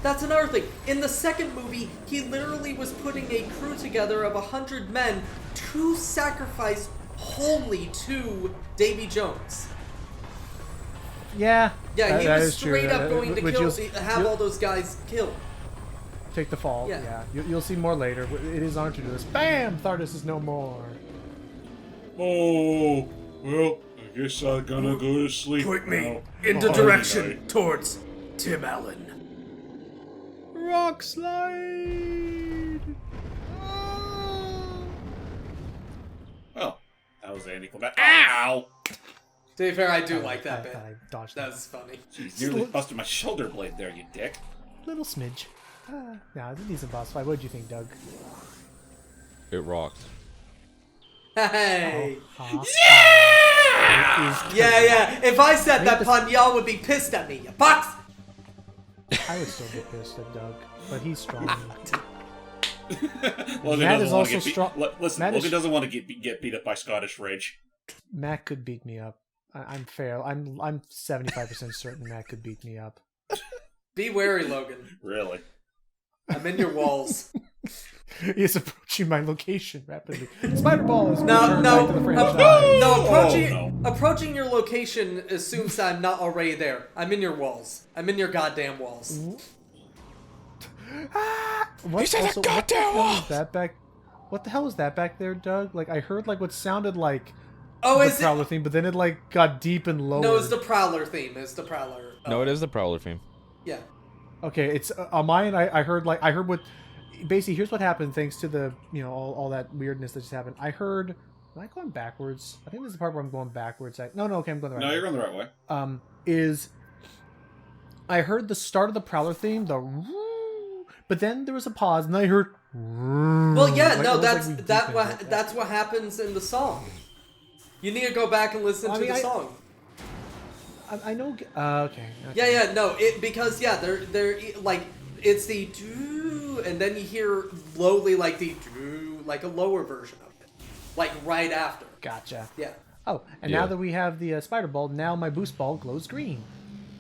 that's another thing. In the second movie, he literally was putting a crew together of 100 men to sacrifice wholly to Davy Jones. Yeah. Yeah, he that was is true. straight up going to have you'll all those guys killed. Take the fall. Yeah. You'll see more later. It is honored to do this. Bam! Thardus is no more. Oh, well, I guess I'm gonna go to sleep. Point me now. in the direction towards Tim Allen. Rock slide! Well, that was anticlimactic. Ow! To be fair, I do like that bit. I dodged That that. was funny. Jeez, nearly busted my shoulder blade there, you dick. Little smidge. Yeah, it's a decent boss fight. What did you think, Doug? It rocked. Hey! Yeah! Yeah. If I said that pun, y'all would be pissed at me, you box! I would still be pissed at Doug, but he's strong. Logan Matt doesn't is want also to get strong. Listen, Matt Logan is- doesn't want to get beat up by Scottish Rage. Matt could beat me up. I'm fair. I'm 75% certain Matt could beat me up. Be wary, Logan. Really? I'm in your walls. He is approaching my location rapidly. Spider Ball is No, returned no, back to the franchise. no. Approaching your location assumes I'm not already there. I'm in your walls. I'm in your goddamn walls. What the hell is that back? What the hell was that back there, Doug? Like I heard like what sounded like the Prowler theme, but then it like got deep and low. No, it's the Prowler theme. It's the Prowler. No, it is the Prowler theme. Yeah. Okay, it's on mine. I heard what. Basically, here's what happened. Thanks to the all that weirdness that just happened. I heard. Am I going backwards? I think this is the part where I'm going backwards. No, okay, I'm going the right way. No, you're going the right way. I heard the start of the Prowler theme, but then there was a pause, and I heard. Well, yeah, like, no, like that's what happens in the song. You need to go back and listen to the song. I know. Okay. Yeah, no, because they're like it's the doo, and then you hear lowly like the doo, like a lower version of it, like right after. Gotcha. Yeah. Oh, and now that we have the Spider Ball, now my Boost Ball glows green.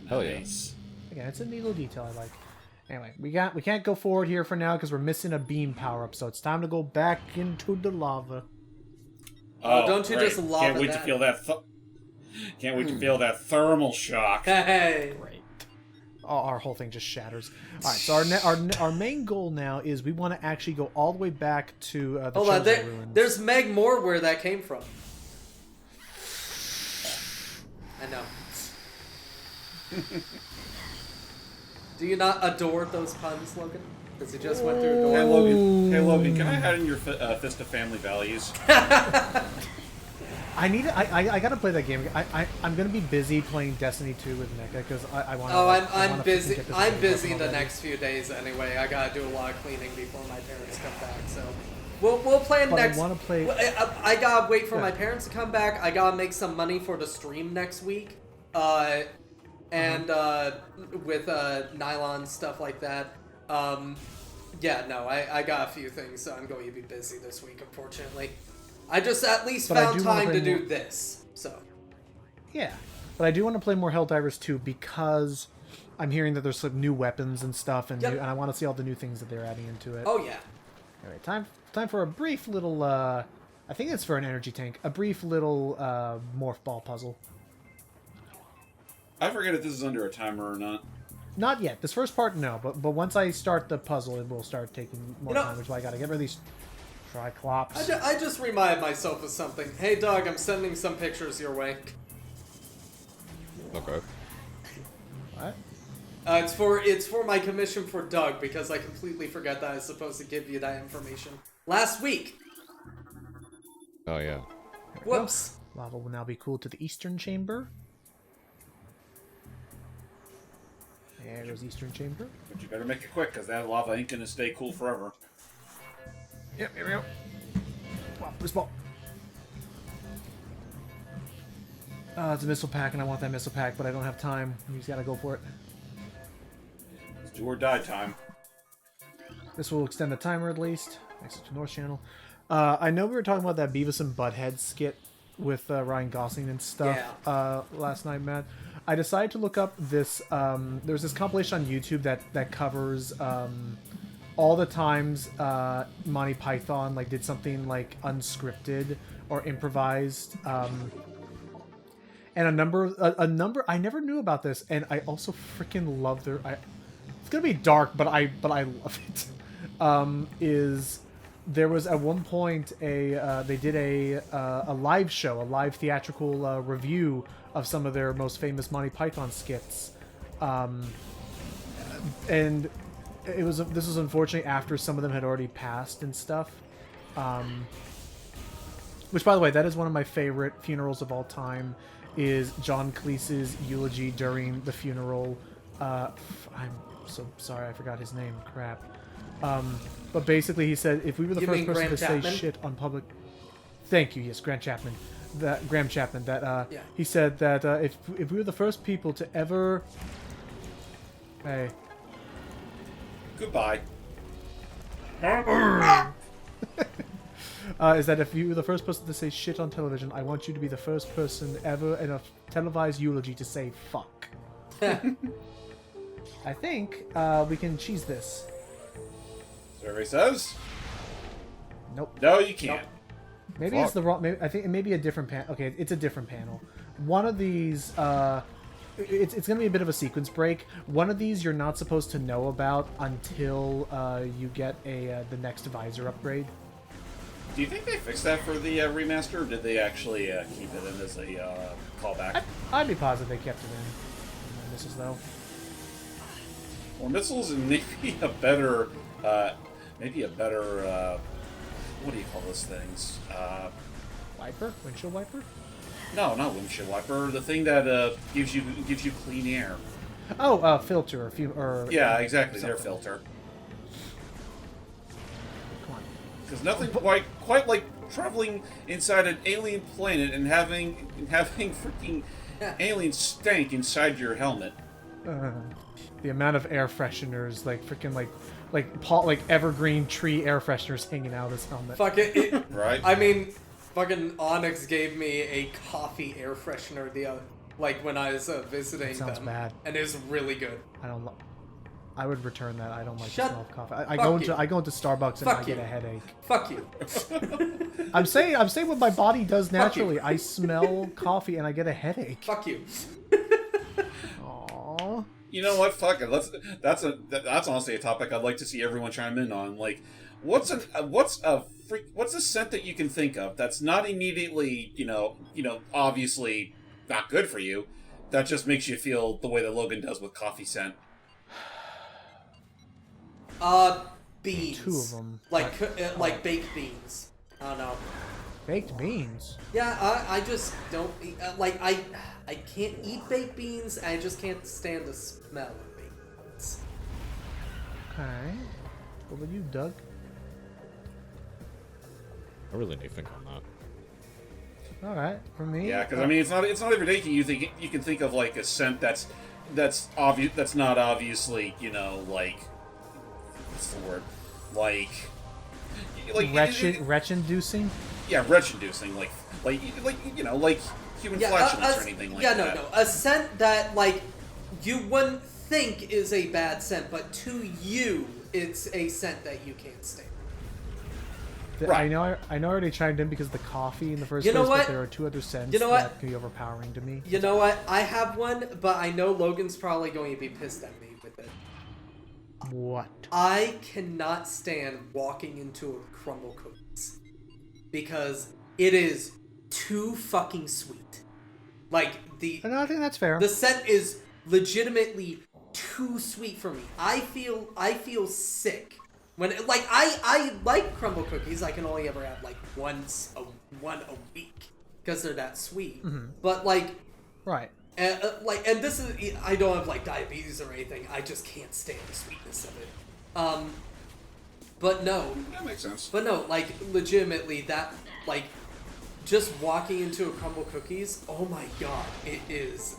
Hell yeah. Nice. Again, it's a neat little detail I like. Anyway, we can't go forward here for now because we're missing a beam power up, so it's time to go back into the lava. Oh, don't you just love Can't wait to feel that. Can't wait to feel that thermal shock. Hey. Great. Our whole thing just shatters. All right, so our main goal now is we want to actually go all the way back to the Hold on, Chozo ruins. there's Meg Moore where that came from. I know. Do you not adore those puns, Logan? Because you just went through Hey adore. Logan, can I add in your Fist of Family Values? I gotta play that game. I'm gonna be busy playing Destiny 2 with NECA because I want. Oh, I'm busy. I'm busy the next few days anyway. I gotta do a lot of cleaning before my parents come back. So we'll play But next. I want to play. I gotta wait for my parents to come back. I gotta make some money for the stream next week. And with nylon stuff like that. Yeah, no, I got a few things, so I'm going to be busy this week, unfortunately. I just at least found time to do this, so. Yeah, but I do want to play more Helldivers 2 because I'm hearing that there's some new weapons and stuff, and and I want to see all the new things that they're adding into it. Oh yeah. Anyway, time for a brief little. I think it's for an energy tank. A brief little morph ball puzzle. I forget if this is under a timer or not. Not yet. This first part, no. But once I start the puzzle, it will start taking more time, which is why I gotta get rid of these Triclops. I just reminded myself of something. Hey, Doug, I'm sending some pictures your way. Okay. It's for my commission for Doug, because I completely forgot that I was supposed to give you that information last week. Oh yeah. Whoops. Lava will now be cooled to the eastern chamber. There goes eastern chamber. But you better make it quick, because that lava ain't gonna stay cool forever. Yep, here we go. Wow, this ball. It's a missile pack, and I want that missile pack, but I don't have time. You just gotta go for it. It's do or die time. This will extend the timer at least. Next to North Channel. I know we were talking about that Beavis and Butthead skit with Ryan Gosling and stuff last night, Matt. I decided to look up this. There's this compilation on YouTube that covers all the times Monty Python did something unscripted or improvised. And a number I never knew about this, and I also freaking love their. It's gonna be dark, but I love it. Is there was at one point they did a live show, a live theatrical review of some of their most famous Monty Python skits, and this was unfortunately after some of them had already passed and stuff. Which, by the way, that is one of my favorite funerals of all time. Is John Cleese's eulogy during the funeral. I'm so sorry, I forgot his name. Crap. But basically, he said if we were the first person to say shit on public. Thank you. Yes, Graham Chapman. He said that if we were the first people to ever. Hey. Goodbye. Is that if you were the first person to say shit on television, I want you to be the first person ever in a televised eulogy to say fuck. I think we can cheese this. Survey says? Nope. No, you can't. Nope. Maybe it's the wrong. Maybe, I think it may be a different panel. Okay, it's a different panel. One of these, it's going to be a bit of a sequence break. One of these you're not supposed to know about until you get the next Visor upgrade. Do you think they fixed that for the remaster, or did they actually keep it in as a callback? I'd be positive they kept it in. This is though. Or missiles and maybe a better, what do you call those things? Wiper? Windshield wiper? No, not windshield wiper. The thing that gives you clean air. Oh, filter or yeah, exactly. Their filter. Come on. Because nothing quite like traveling inside an alien planet and having freaking alien stank inside your helmet. The amount of air fresheners, like evergreen tree air fresheners hanging out of this helmet. Fuck it. Right. I mean, fucking Onyx gave me a coffee air freshener when I was visiting That sounds them. bad. And it was really good. I would return that. I don't like Shut the smell of coffee. fuck I go into Starbucks and Fuck I get you. a headache. Fuck you. I'm saying what my body does Fuck you. naturally. I smell coffee and I get a headache. Fuck you. Aww. You know what? Fuck it. That's honestly a topic I'd like to see everyone chime in on. Like, what's a scent that you can think of that's not immediately, obviously not good for you, that just makes you feel the way that Logan does with coffee scent? Beans. Two of them. Like baked beans. I don't know. Baked beans. Yeah, I just don't eat, I can't eat baked beans. I just can't stand the smell of baked beans. Okay. What about you, Doug? I really need to think on that. All right, for me. Yeah, because I mean, it's not every day you can think of like a scent that's obvious, that's not obviously what's the word, like retch-inducing. Yeah, retch-inducing, like human flatulence or anything like that. No. A scent that you wouldn't think is a bad scent, but to you, it's a scent that you can't stand. Right. I know I already chimed in because of the coffee in the first You know place, what? but there are two other scents that can be overpowering to me. You know what? I have one, but I know Logan's probably going to be pissed at me with it. What? I cannot stand walking into a crumble cookies because it is too fucking sweet. No, I think that's fair. The scent is legitimately too sweet for me. I feel sick when like I like crumble cookies. I can only ever have like one a week because they're that sweet. Mm-hmm. But like, Right. and this is, I don't have like diabetes or anything. I just can't stand the sweetness of it. But no. That makes sense. But no, like legitimately, that like just walking into a crumble cookies. Oh my god, it is.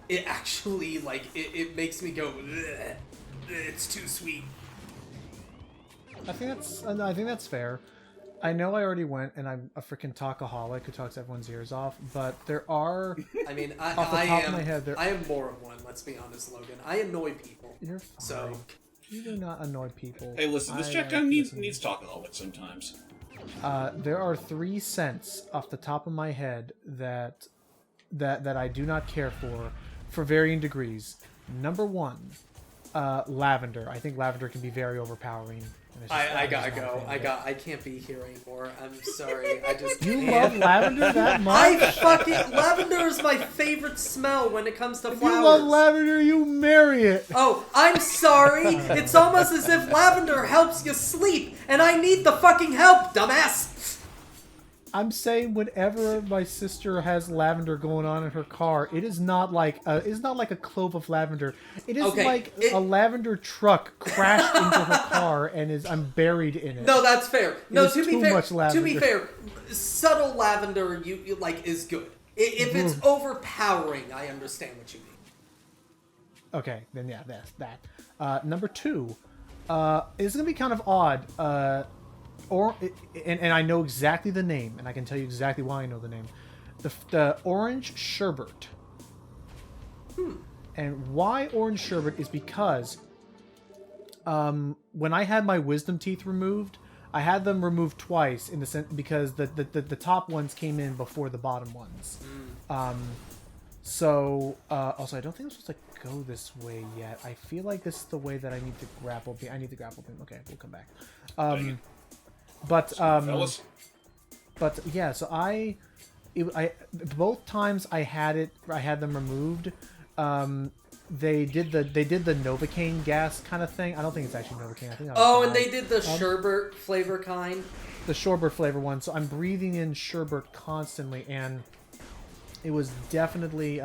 It actually like it makes me go. Bleh, it's too sweet. I think that's fair. I know I already went, and I'm a freaking talkaholic who talks everyone's ears off. But there are. I mean, off the top of my head, I am more of one. Let's be honest, Logan. I annoy people. You're fine. So You do not annoy people. Hey, listen, this shotgun needs talkaholic sometimes. There are 3 scents off the top of my head that I do not care for varying degrees. Number 1, lavender. I think lavender can be very overpowering. I gotta go. I can't be here anymore. I'm sorry. I just You can't. love lavender that much? Lavender is my favorite smell when it comes to If flowers. you love lavender, you marry it. Oh, I'm sorry. It's almost as if lavender helps you sleep, and I need the fucking help, dumbass. I'm saying whenever my sister has lavender going on in her car, it is not like a clove of lavender. It is a lavender truck crashed into her car and I'm buried in it. No, that's fair. No, to be fair, much lavender. to be fair, subtle lavender you like is good. If it's overpowering, I understand what you mean. Okay, then yeah, that's that. Number 2, it's gonna be kind of odd. And I know exactly the name, and I can tell you exactly why I know the name. The orange sherbet. And why orange sherbet is because when I had my wisdom teeth removed, I had them removed twice in the sense because the top ones came in before the bottom ones. Also, I don't think I'm supposed to go this way yet. I feel like this is the way that I need to grapple. I need the grapple beam. Okay, we'll come back. But yeah, so I both times I had them removed. They did the Novocaine gas kind of thing. I don't think it's actually Novocaine. I think. And they did the sherbet flavor kind. The sherbet flavor one. So I'm breathing in sherbet constantly, and it was definitely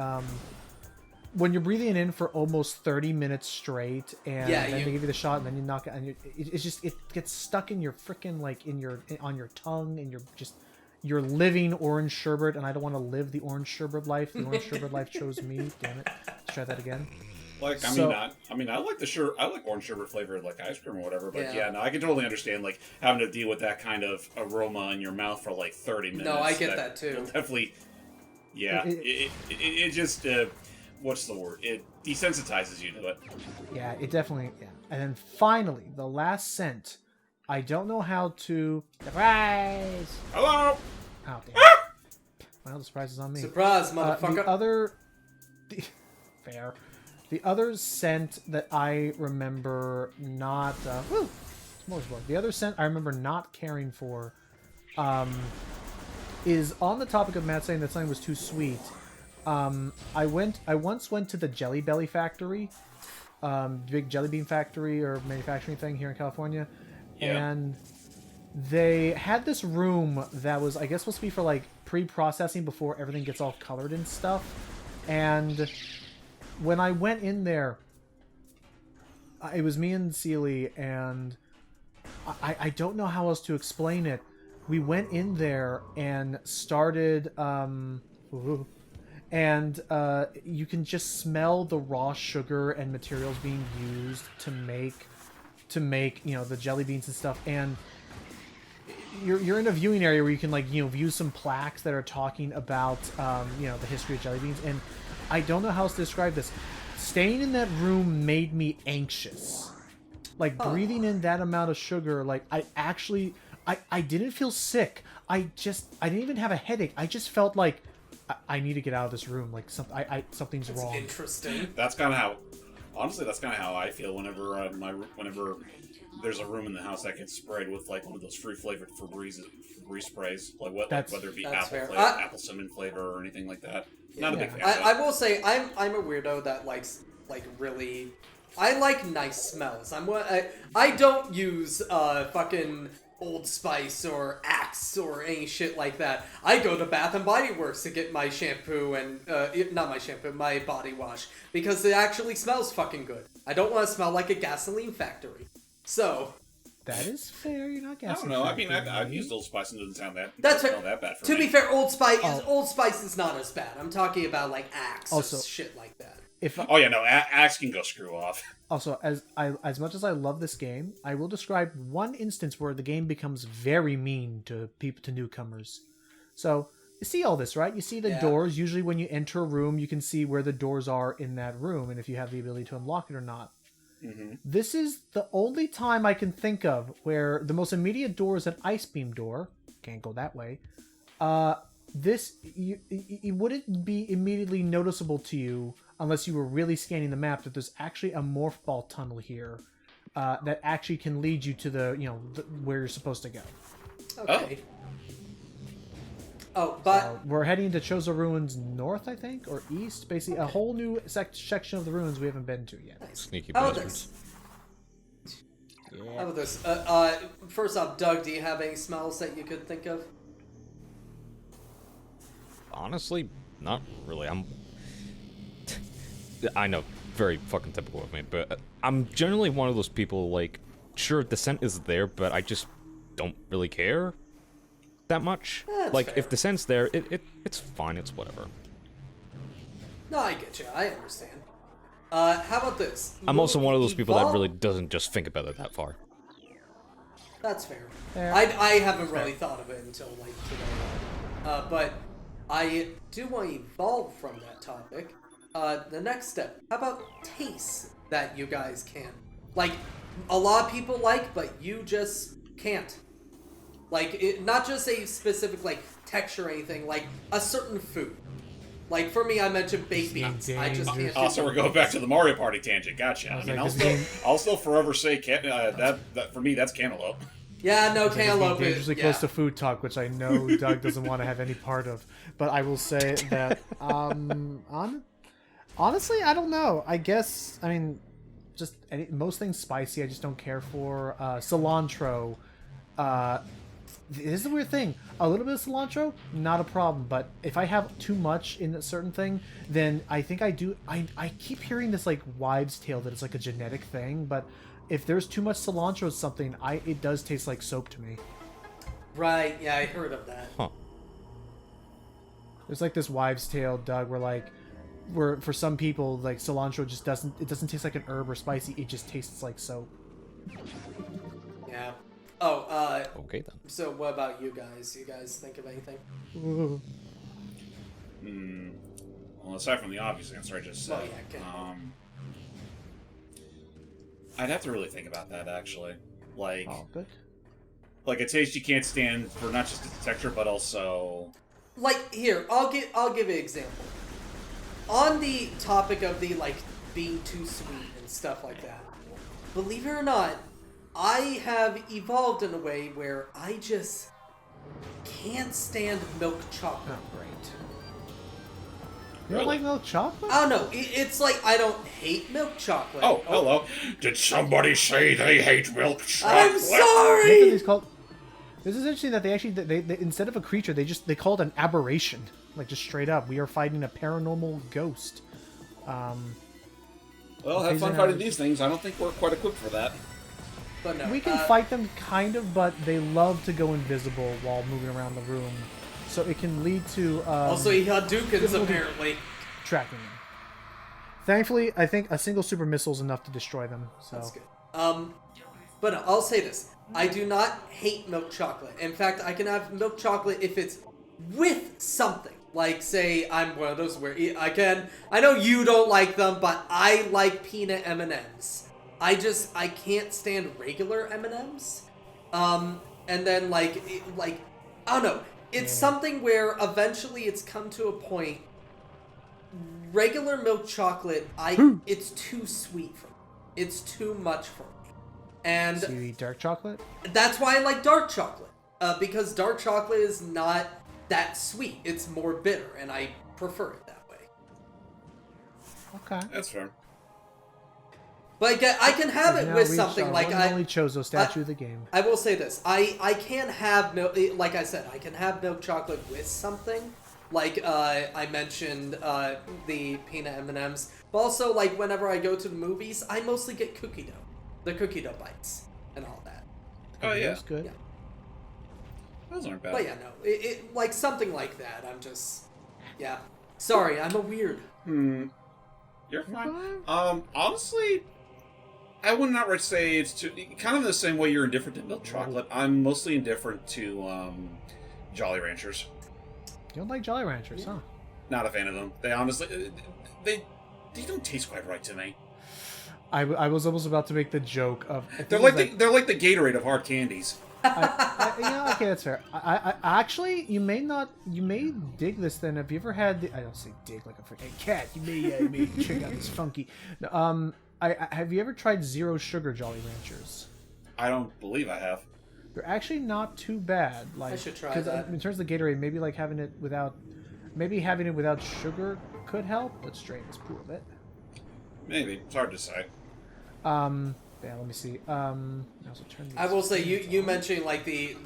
when you're breathing it in for almost 30 minutes straight, and then they give you the shot, and then you knock it, and it gets stuck in your freaking on your tongue, and you're living orange sherbet, and I don't want to live the orange sherbet life. The orange sherbet life chose me. Damn it! Let's try that again. I like orange sherbet flavored like ice cream or whatever, but no, I can totally understand like having to deal with that kind of aroma in your mouth for like 30 minutes. No, I get that too. Definitely, yeah. It just what's the word? It desensitizes you to it. Yeah, it definitely. Yeah, and then finally, the last scent. I don't know how to surprise. Hello. Oh damn! Well, the surprise is on me. Surprise, motherfucker. Fair. The other scent that I remember not. The other scent I remember not caring for, is on the topic of Matt saying that something was too sweet. I once went to the Jelly Belly factory, big jelly bean factory or manufacturing thing here in California, and they had this room that was, I guess, supposed to be for like pre-processing before everything gets all colored and stuff. And when I went in there, it was me and Seely, and I don't know how else to explain it. We went in there and started, and you can just smell the raw sugar and materials being used to make the jelly beans and stuff. And you're in a viewing area where you can view some plaques that are talking about the history of jelly beans. And I don't know how else to describe this. Staying in that room made me anxious. Breathing in that amount of sugar, I didn't feel sick. I didn't even have a headache. I just felt like I need to get out of this room. Something's wrong. Interesting. That's kind of how I feel whenever there's a room in the house that gets sprayed with one of those free flavored Febreze sprays, whether it be apple cinnamon flavor or anything like that. Not a big fan. I will say I'm a weirdo that likes like really. I like nice smells. I don't use fucking Old Spice or Axe or any shit like that. I go to Bath and Body Works to get my shampoo and not my shampoo, my body wash because it actually smells fucking good. I don't want to smell like a gasoline factory. So. That is fair. You're not I don't guessing. know. I mean, I've used Old Spice and it doesn't sound that. That's doesn't smell that bad for to me. be fair, Old Spice is not as bad. I'm talking about like Axe Also, or shit like that. Oh yeah, no, Axe can go screw off. Also, as much as I love this game, I will describe one instance where the game becomes very mean to newcomers. So you see all this, right? You see the doors. Usually, when you enter a room, you can see where the doors are in that room, and if you have the ability to unlock it or not. Mm-hmm. This is the only time I can think of where the most immediate door is an ice beam door. Can't go that way. It wouldn't be immediately noticeable to you unless you were really scanning the map that there's actually a morph ball tunnel here that actually can lead you to the where you're supposed to go. Okay. Oh, but so we're heading into Chozo Ruins north, I think, or east. Basically, a whole new section of the ruins we haven't been to yet. Sneaky How about bastards. this? How about this? First off, Doug, do you have any smells that you could think of? Honestly, not really. I know, very fucking typical of me, but I'm generally one of those people, like, sure, the scent is there, but I just don't really care that much. That's like, fair. if the scent's there, it's fine, it's whatever. No, I get you. I understand. How about this? I'm also one of those people that Evolve- really doesn't just think about it that far. That's fair. Fair. I haven't really thought of it until like today. But I do want to evolve from that topic. The next step. How about tastes that you guys can? Like, a lot of people like, but you just can't. Like, not just a specific, like, texture or anything, like, a certain food. Like, for me, I mentioned baked beans. I just can't do So we're going back to the Mario Party tangent. Gotcha. I mean, I'll still forever say that for me, that's cantaloupe. Yeah, no, It's cantaloupe is... dangerously close to food talk, which I know Doug doesn't want to have any part of. But I will say that, honestly, I don't know. I guess, I mean, just most things spicy I just don't care for. Cilantro. This is the weird thing. A little bit of cilantro, not a problem. But if I have too much in a certain thing, then I think I do. I keep hearing this like wives' tale that it's like a genetic thing. But if there's too much cilantro or something, it does taste like soap to me. Right, yeah, I heard of that. Huh. There's like this wives' tale, Doug, where for some people like cilantro just doesn't taste like an herb or spicy. It just tastes like soap. Yeah. Oh, Okay then. so what about you guys? You guys think of anything? Well, aside from the obvious answer I just said, Oh, yeah, okay. I'd have to really think about that actually. Like, Oh, good. like a taste you can't stand for not just the texture, but also. Like, here, I'll give an example. On the topic of the, like, being too sweet and stuff like that, believe it or not, I have evolved in a way where I just can't stand milk chocolate. Oh, great. You don't like milk chocolate? I don't know. It's like I don't hate milk chocolate. Oh, hello. Did somebody say they hate milk chocolate? I'm sorry! This is interesting that they instead of a creature, they called an aberration. Like, just straight up. We are fighting a paranormal ghost. Well, have fun fighting these things. I don't think we're quite equipped for that. But no, We can fight them, kind of, but they love to go invisible while moving around the room. So it can lead to... also, he Hadoukens, apparently. tracking them. Thankfully, I think a single super missile is enough to destroy them. So. That's good. But no, I'll say this. I do not hate milk chocolate. In fact, I can have milk chocolate if it's with something. Like, say, I'm one of those where I know you don't like them, but I like peanut M&Ms. I can't stand regular M&Ms. And then, like, I don't know. It's something where eventually it's come to a point. Regular milk chocolate, it's too sweet for me. It's too much for me. And So you eat dark chocolate? that's why I like dark chocolate. Because dark chocolate is not that sweet. It's more bitter, and I prefer it that way. Okay. That's fair. But I can have it Now with reached something our like one and only Chozo statue of the game. I will say this: I can have like I said, I can have milk chocolate with something. Like I mentioned the peanut M&Ms, but also like whenever I go to the movies, I mostly get cookie dough, the cookie dough bites, and all that. Oh yeah, That's good. Yeah. Those aren't bad. But yeah, no, it like something like that. I'm just, yeah. Sorry, I'm a weird. You're fine. Honestly, I would not say it's too. Kind of the same way you're indifferent to milk chocolate. I'm mostly indifferent to Jolly Ranchers. You don't like Jolly Ranchers, huh? Not a fan of them. They honestly, they don't taste quite right to me. I was almost about to make the joke of They're like they're like the Gatorade of hard candies. yeah, okay, that's fair. I actually, you may dig this. Then, have you ever had? I don't say dig like a freaking cat. You may check out this funky. Have you ever tried zero sugar Jolly Ranchers? I don't believe I have. They're actually not too bad. Like, I should try that. In terms of the Gatorade, maybe like having it without sugar could help. Let's drain this pool a bit. Maybe it's hard to say. Yeah, let me see. Also turn I will say you mentioned like the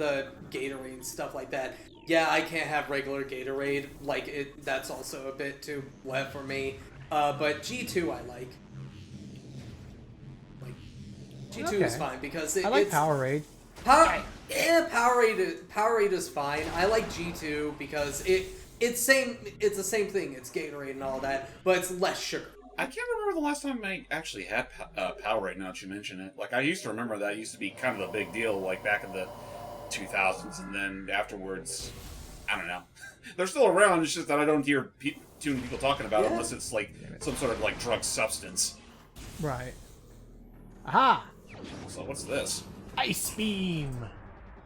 Gatorade and stuff like that. Yeah, I can't have regular Gatorade. Like that's also a bit too wet for me. But G2 I like. Like G2 is fine because I like it's Powerade. Powerade is fine. I like G2 because it's the same thing. It's Gatorade and all that, but it's less sugar. I can't remember the last time I actually had Powerade, now that you mention it. Like, I used to remember that used to be kind of a big deal, like, back in the 2000s, and then afterwards, I don't know. They're still around, it's just that I don't hear too many people talking about it unless it's, like, some sort of, like, drug substance. Right. Aha! So, what's this? Ice Beam!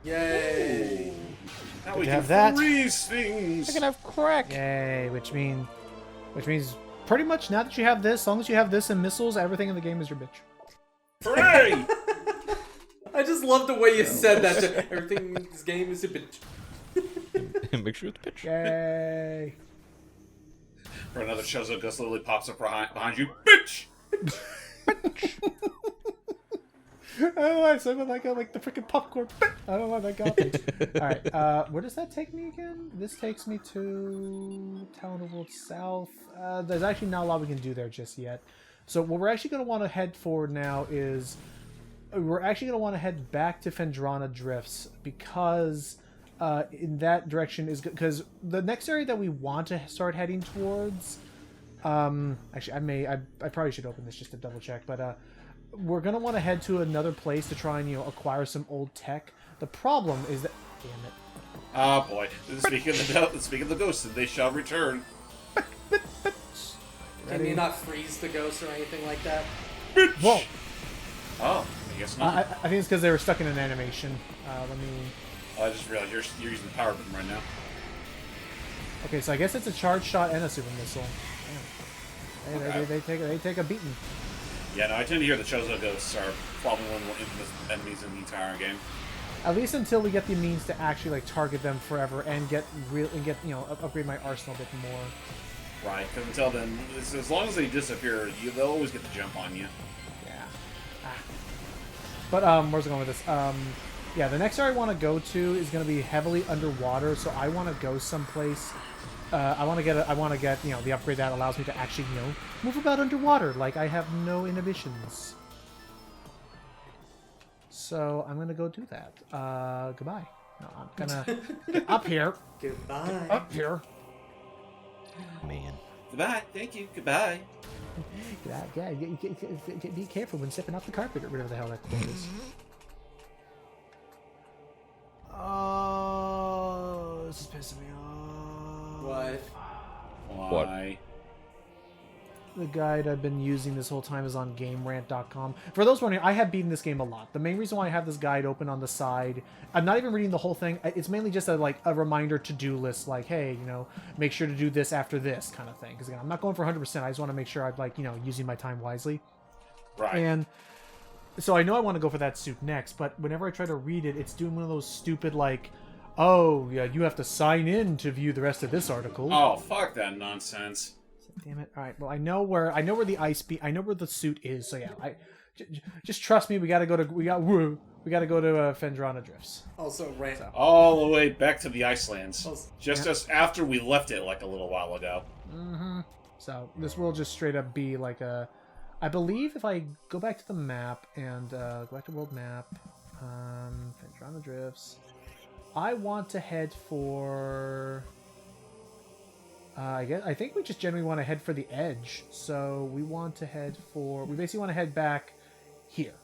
Yay! Now Good we to can have that. freeze things! I can have crack. Yay, which means pretty much now that you have this, as long as you have this and missiles, everything in the game is your bitch. Hooray! I just love the way you said that. Everything in this game is a bitch. Make sure it's pitch. Yay! Or another Chozo ghost literally pops up behind you. Bitch! I don't know why I said it like the freaking popcorn. I don't know why that got me. Alright, where does that take me again? This takes me to Town of World South. There's actually not a lot we can do there just yet. So what we're actually going to want to head for now is we're actually going to want to head back to Phendrana Drifts because in that direction is because the next area that we want to start heading towards. Actually, I probably should open this just to double check, but we're gonna want to head to another place to try and acquire some old tech. The problem is that, damn it. Oh boy! Speaking of the ghosts, they shall return. Can you not freeze the ghost or anything like that? Bitch! Whoa! Oh, I guess not. I think it's because they were stuck in an animation. Let me. I just realized you're using the power beam right now. Okay, so I guess it's a charge shot and a super missile. Damn. Okay. They take a beating. Yeah, no, I tend to hear the Chozo ghosts are probably one of the more infamous enemies in the entire game. At least until we get the means to actually like target them forever and get upgrade my arsenal a bit more. Right, because until then, as long as they disappear, they'll always get the jump on you. Yeah. But where's it going with this? Yeah, the next area I want to go to is going to be heavily underwater, so I want to go someplace. I want to get the upgrade that allows me to actually move about underwater like I have no inhibitions. So I'm gonna go do that. Goodbye. No, I'm gonna get up here. Goodbye. Up here. Man. Goodbye. Thank you. Goodbye. Yeah, be careful when stepping off the carpet or whatever the hell that quote is. Oh, this is pissing me off. What? Why? The guide I've been using this whole time is on GameRant.com. For those wondering, I have beaten this game a lot. The main reason why I have this guide open on the side, I'm not even reading the whole thing. It's mainly just a reminder to-do list, like, hey, make sure to do this after this kind of thing. Because again, I'm not going for 100%. I just want to make sure I'm using my time wisely. Right. And so I know I want to go for that suit next, but whenever I try to read it, it's doing one of those stupid oh yeah, you have to sign in to view the rest of this article. Oh, fuck that nonsense. Damn it! All right. Well, I know where the ice be. I know where the suit is. So yeah, just trust me. We gotta go to Phendrana Drifts. Also, ran. All the way back to the Icelands. Just Yeah. as after we left it like a little while ago. Mm-hmm. So this will just straight up be like a. I believe if I go back to the map and go back to world map, Phendrana Drifts, I want to head for. I think we just generally want to head for the edge. So we want to head for. We basically want to head back here.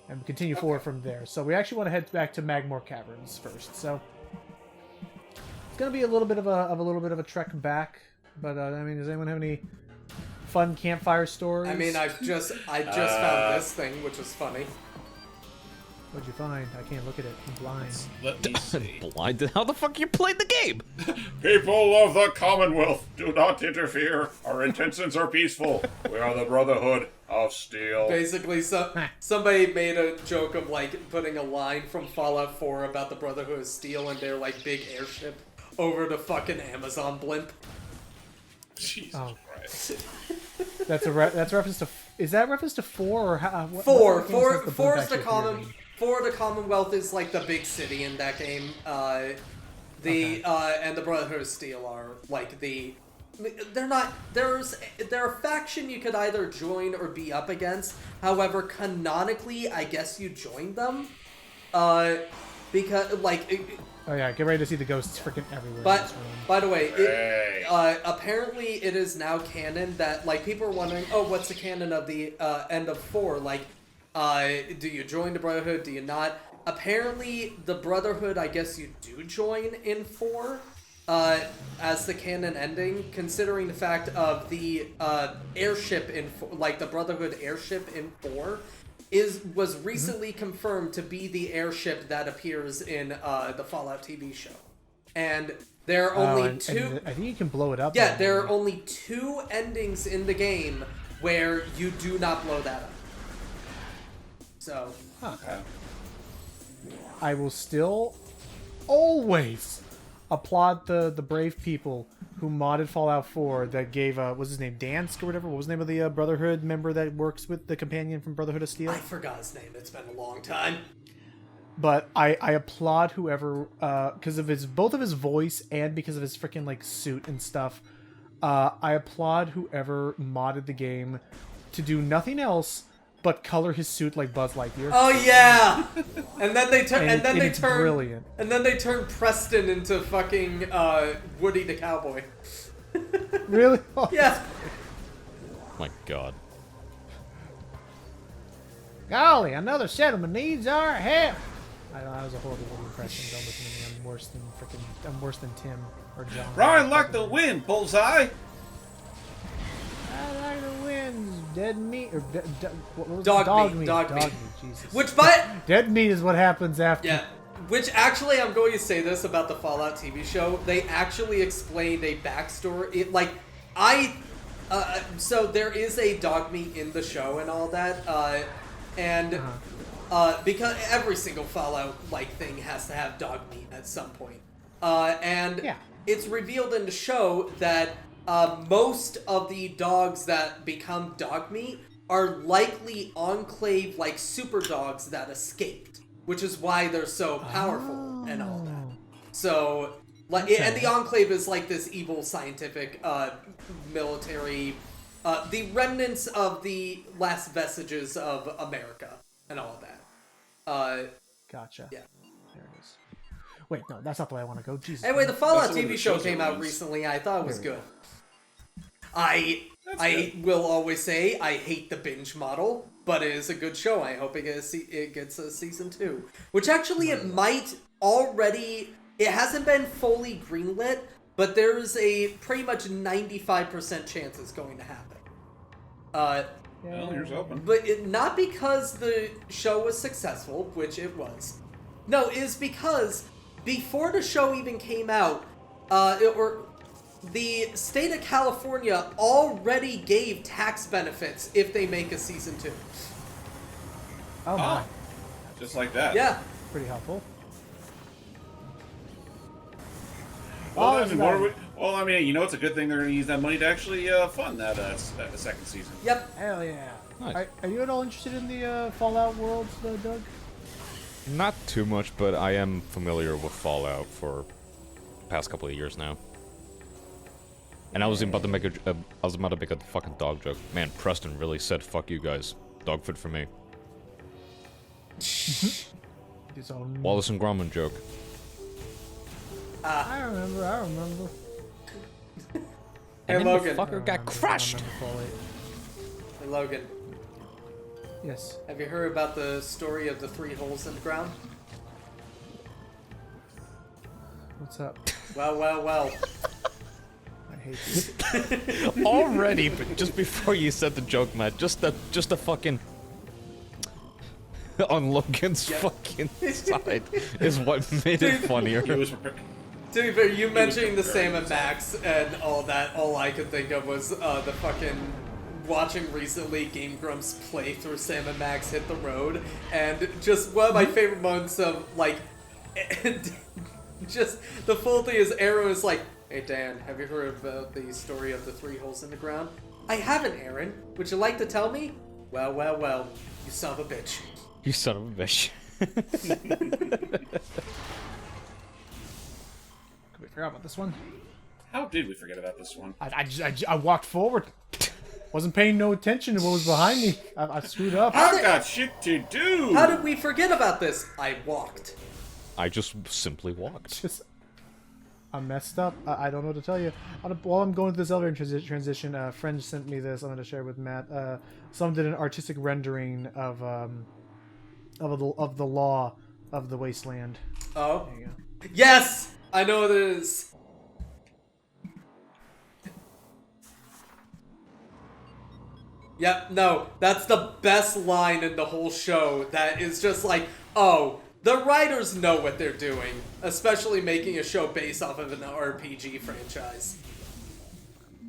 And continue forward from there. So we actually want to head back to Magmore Caverns first. So it's gonna be a little bit of a trek back. But I mean, does anyone have any fun campfire stories? I mean, I just found this thing, which was funny. What'd you find? I can't look at it. I'm blind. Let me see. Blinded? How the fuck you played the game? People of the Commonwealth, do not interfere. Our intentions are peaceful. We are the Brotherhood of Steel. Basically, somebody made a joke of like putting a line from Fallout 4 about the Brotherhood of Steel and their like big airship over the fucking Amazon blimp. Jesus Christ. That's reference to. Is that reference to 4 or how? Four what games has is blimp the actually common. appeared in? 4 the Commonwealth is like the big city in that game. And the Brotherhood of Steel are like the. They're not. They're a faction you could either join or be up against. However, canonically, I guess you joined them. Because like. Oh yeah, get ready to see the ghosts freaking everywhere. But by the way, apparently it is now canon that like people are wondering, oh, what's the canon of the end of 4? Like, do you join the Brotherhood? Do you not? Apparently, the Brotherhood, I guess you do join in 4 as the canon ending, considering the fact of the airship in like the Brotherhood airship in 4. Was recently confirmed to be the airship that appears in the Fallout TV show, and there are only two. I think you can blow it up. Yeah, there are only 2 endings in the game where you do not blow that up. So, Okay. I will still always applaud the brave people who modded Fallout 4 that gave what's his name, Dansk or whatever. What was the name of the Brotherhood member that works with the companion from Brotherhood of Steel? I forgot his name. It's been a long time. But I applaud whoever because of both of his voice and because of his freaking like suit and stuff. I applaud whoever modded the game to do nothing else but color his suit like Buzz Lightyear. Oh yeah, and then they turn, it's brilliant. And then they turn Preston into fucking Woody the Cowboy. Really? Oh, Yeah. My God. golly, another settlement needs our help. I know, that was a horrible Woody impression. Don't listen to me. I'm worse than Tim or John. Ride like the wind, Bullseye. I like the winds. Dead meat or what was Dog it? meat, Dog dog meat. Jesus. Which, but Dead meat is what happens after. yeah, which actually, I'm going to say this about the Fallout TV show. They actually explained a backstory. So there is a dog meat in the show and all that, because every single Fallout like thing has to have dog meat at some point, Yeah. it's revealed in the show that most of the dogs that become dog meat are likely Enclave like super dogs that escaped, which is why they're so powerful and all that. So, like, and the Enclave is like this evil scientific military, the remnants of the last vestiges of America and all of that. Gotcha. Yeah. There it is. Wait, no, that's not the way I want to go. Jesus. Anyway, the Fallout That's the one TV that show Chozo came out runs. recently. I thought it was There we good. I will always say I hate the binge model, but it is a good show. I hope it gets a season 2. Which actually it might already... It hasn't been fully greenlit, but there's a pretty much 95% chance it's going to happen. Well, here's open. But not because the show was successful, which it was. No, it is because before the show even came out, the state of California already gave tax benefits if they make a season 2. Oh my. Just like that. Yeah. Pretty helpful. Well, Oh, then, Well, I mean, you know, it's a good thing they're going to use that money to actually fund that the second season. Yep. Hell yeah. Nice. Are you at all interested in the Fallout worlds, Doug? Not too much, but I am familiar with Fallout for the past couple of years now. And I was about to make a fucking dog joke. Man, Preston really said, "Fuck you guys, dog food for me." His own... Wallace and Gromit joke. I remember. Hey, And then Logan. the fucker got crushed. Hey, Logan. Yes. Have you heard about the story of the 3 holes in the ground? What's up? Well. I hate this. Already, but just before you said the joke, Matt, just the fucking on Logan's fucking side is what made it funnier. He was prepared. To be fair, you mentioning the Sam and Max and all that, all I could think of was the fucking watching recently Game Grumps play through Sam and Max Hit the Road, and just one of my favorite moments of like, just the full thing is Aaron is like, "Hey Dan, have you heard about the story of the 3 holes in the ground?" "I haven't, Aaron. Would you like to tell me?" Well, you son of a bitch. You son of a bitch. We forgot about this one. How did we forget about this one? I walked forward. Wasn't paying no attention to what was behind me. I screwed up. I've got shit to do! How did we forget about this? I walked. I just simply walked. I messed up. I don't know what to tell you. While I'm going through this elevator transition, a friend sent me this. I'm going to share with Matt. Someone did an artistic rendering of the law of the wasteland. Oh. There you go. Yes! I know what it is. Yep, no, that's the best line in the whole show. That is just like, oh, the writers know what they're doing, especially making a show based off of an RPG franchise.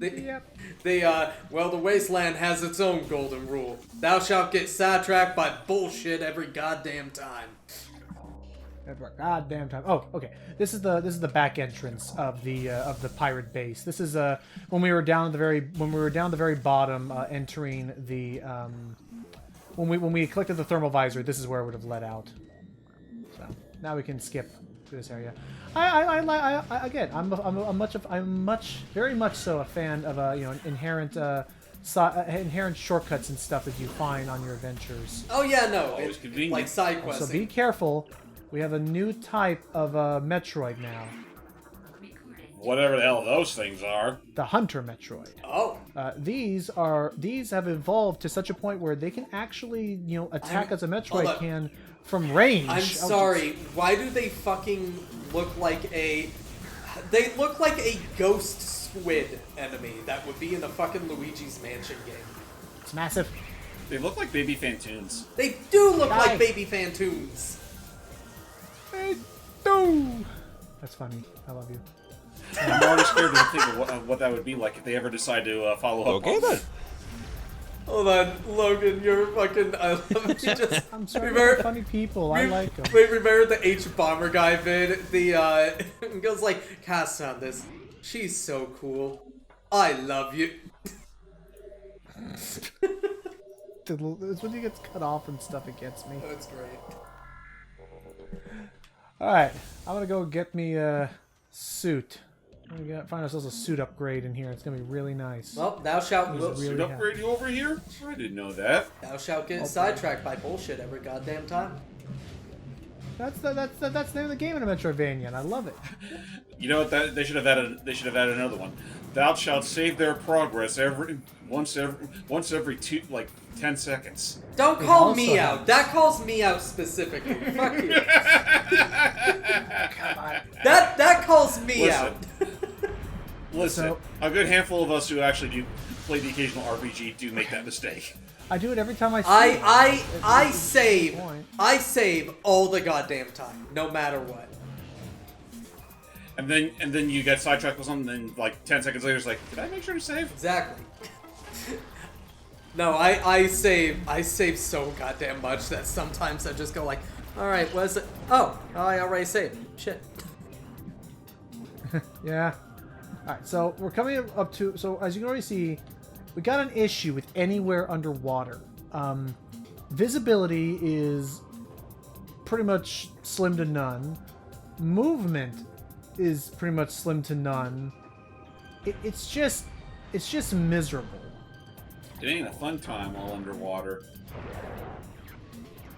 Well, the Wasteland has its own golden rule. Thou shalt get sidetracked by bullshit every goddamn time. Every goddamn time. Oh, okay. This is the back entrance of the pirate base. This is when we were down at the very bottom, entering the when we collected the thermal visor. This is where it would have led out. So now we can skip to this area. Again, I'm very much so a fan of inherent inherent shortcuts and stuff that you find on your adventures. Oh yeah, no, Always it's convenient. like side questing. So be careful. We have a new type of Metroid now. Whatever the hell those things are. The Hunter Metroid. Oh. These have evolved to such a point where they can actually, attack as a Metroid can from range. I'm sorry. Why do they fucking look like a... They look like a ghost squid enemy that would be in a fucking Luigi's Mansion game. It's massive. They look like baby Phantoons. They do look like baby Phantoons. They do. That's funny. I love you. I'm already scared to think of what that would be like if they ever decide to follow up. Okay then. Hold on, Logan, you're fucking... I love you just... I'm sorry, they're funny people. I like them. Wait, remember the H Bomber guy vid? The, it goes like, cast on this. She's so cool. I love you. It's when he gets cut off and stuff, it gets me. That's great. Alright, I'm gonna go get me a suit. We're gonna find ourselves a suit upgrade in here. It's gonna be really nice. Well, thou shalt... Suit upgrade you over here? I didn't know that. Thou shalt get sidetracked by bullshit every goddamn time. That's the name of the game in a Metroidvania, and I love it. You know what? They should have added. They should have added another one. Thou shalt save their progress once every 10 seconds. Don't call me out. That calls me out specifically. Fuck you. That calls me out. Listen, a good handful of us who actually do play the occasional RPG do make that mistake. I do it every time I see I save all the goddamn time, no matter what. And then you get sidetracked with something, and then 10 seconds later, it's like, did I make sure to save? Exactly. No, I save so goddamn much that sometimes I just go like, all right, what is it? Oh, I already saved. Shit. Yeah. Alright, so we're coming up to... So, as you can already see, we got an issue with anywhere underwater. Visibility is pretty much slim to none. Movement is pretty much slim to none. It's just miserable. It ain't a fun time all underwater.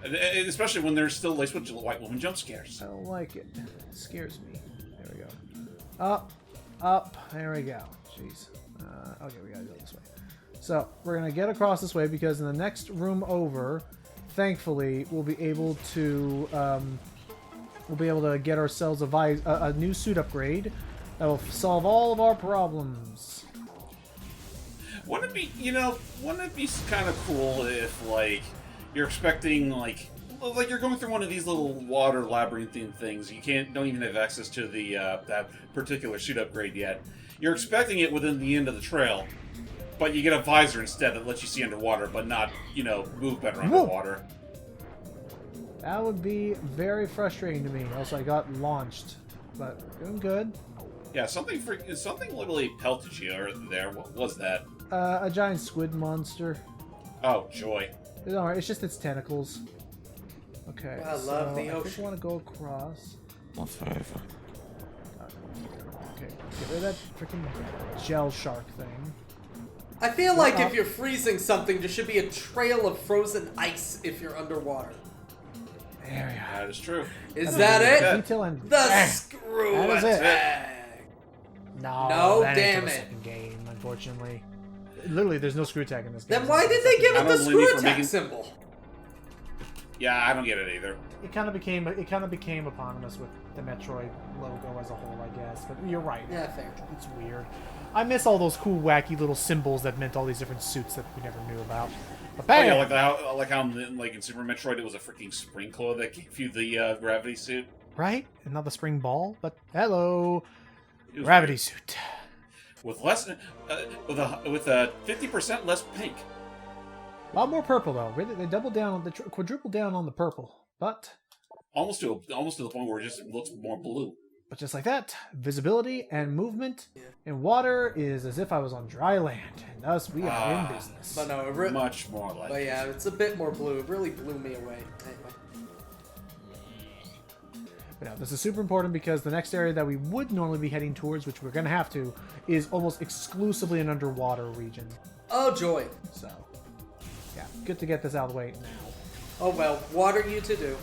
And especially when there's still like white woman jump scares. I don't like it. It scares me. There we go. Up. There we go. Jeez. Okay, we gotta go this way. So we're gonna get across this way because in the next room over, thankfully, we'll be able to get ourselves a new suit upgrade that will solve all of our problems. Wouldn't it be kind of cool if, like, you're expecting, like you're going through one of these little water labyrinthine things. You don't even have access to the that particular suit upgrade yet. You're expecting it within the end of the trail, but you get a visor instead that lets you see underwater, but not, move better underwater. That would be very frustrating to me. Also, I got launched, but doing good. Yeah, something literally pelted you there. What was that? A giant squid monster. Oh, joy. It's alright, it's just its tentacles. Okay, I love the I ocean. think I want to go across. Okay, get rid of that freaking gel shark thing. I feel like if you're freezing something, there should be a trail of frozen ice if you're underwater. There we are. That is true. Is that it? Detail and The screw That is it. attack! No, that ain't damn the it. second game, unfortunately. Literally, there's no screw tag in this game. Then why did they give I it the don't blame screw you for attack making- symbol? Yeah, I don't get it either. It kind of became eponymous with the Metroid logo as a whole, I guess. But you're right. Yeah, fair. It's weird. I miss all those cool, wacky little symbols that meant all these different suits that we never knew about. But Oh, bam! yeah, like how in Super Metroid it was a freaking spring claw that gave you the gravity suit. Right? And not the spring ball, but hello, It was gravity weird. suit. With less, with a 50% less pink. A lot more purple though. Really, they doubled down, they quadrupled down on the purple. But Almost to the point where it just looks more blue. just like that, visibility and movement in water is as if I was on dry land, and thus we are in business. But no, Much more like. But yeah, it's a bit more blue. It really blew me away. Anyway. But no, this is super important because the next area that we would normally be heading towards, which we're going to have to, is almost exclusively an underwater region. Oh, joy. So, yeah, good to get this out of the way now. Oh well, what are you to do?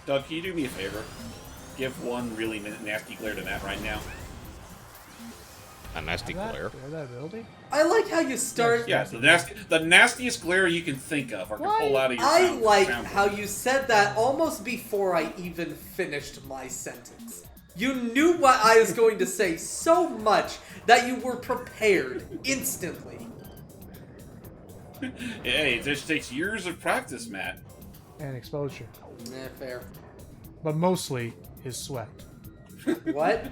Doug, can you do me a favor? Give one really nasty glare to Matt right now. A nasty glare. That ability? I like how you start. Yeah, the nastiest glare you can think of, or can pull out of your I sound- like sound how board. you said that almost before I even finished my sentence. You knew what I was going to say so much that you were prepared instantly. Hey, it just takes years of practice, Matt. And exposure. Fair. But mostly his sweat. What?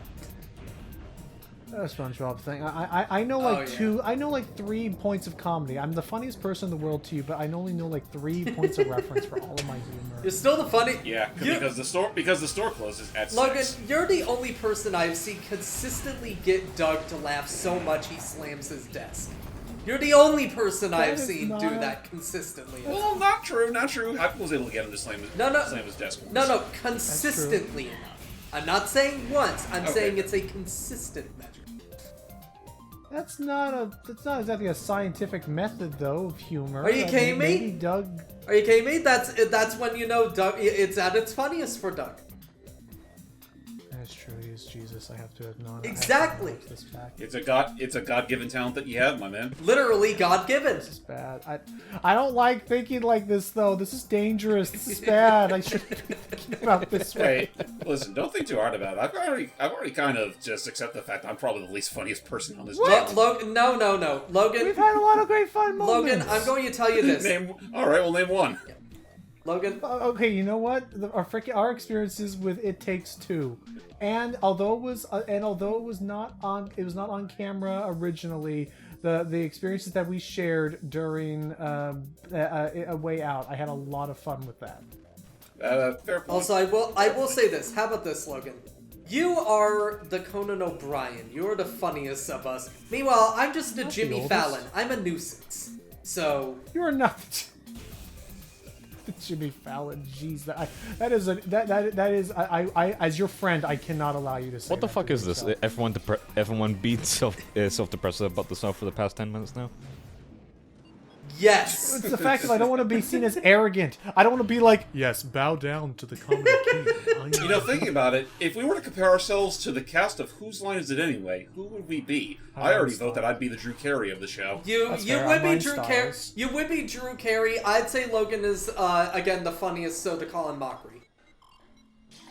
A SpongeBob thing. I know like yeah. I know like 3 points of comedy. I'm the funniest person in the world to you, but I only know like 3 points of reference for all of my humor. You're still the funny. Yeah, because the store closes at Logan, 6. you're the only person I've seen consistently get Doug to laugh so much he slams his desk. You're the only person I've is seen not- do that consistently. Well, not true, not true. I was able to get him to slam his desk once. No, consistently enough. I'm not saying once. I'm Okay. saying it's a consistent measure. That's not exactly a scientific method though of humor. Are you kidding me? Maybe Doug. Are you kidding me? That's when you know Doug. It's at its funniest for Doug. That's true. He is Jesus. I have to acknowledge. Exactly. This fact. It's a God-given talent that you have, my man. Literally God-given. This is bad. I don't like thinking like this though. This is dangerous. This is bad. I shouldn't be thinking about this way. Hey, listen, don't think too hard about it. I've already kind of just accept the fact I'm probably the least funniest person on this team. Logan, no. Logan, We've had a lot of great fun moments. Logan, I'm going to tell you this. All right, well, name one. Logan, Okay, you know what? Our experiences with It Takes Two, and although it was not on camera originally, the experiences that we shared during A Way Out, I had a lot of fun with that. Fair point. also I will say this. How about this, Logan? You are the Conan O'Brien. You're the funniest of us. Meanwhile, I'm just a Jimmy oldest. Fallon. I'm a nuisance. So You're not Jimmy Fallon. Jeez, that is I as your friend, I cannot allow you to say. What the that fuck to is this? yourself. Everyone being self-depressive about the stuff for the past 10 minutes now? yes. It's the fact that I don't want to be seen as arrogant. I don't want to be like, yes, bow down to the comedy king. You know, thinking about it, if we were to compare ourselves to the cast of Whose Line Is It Anyway, who would we be? I already vote that I'd be the Drew Carey of the show. You fair. would be Online Drew Carey. styles. You would be Drew Carey. I'd say Logan is again the funniest, so to Colin Mockery.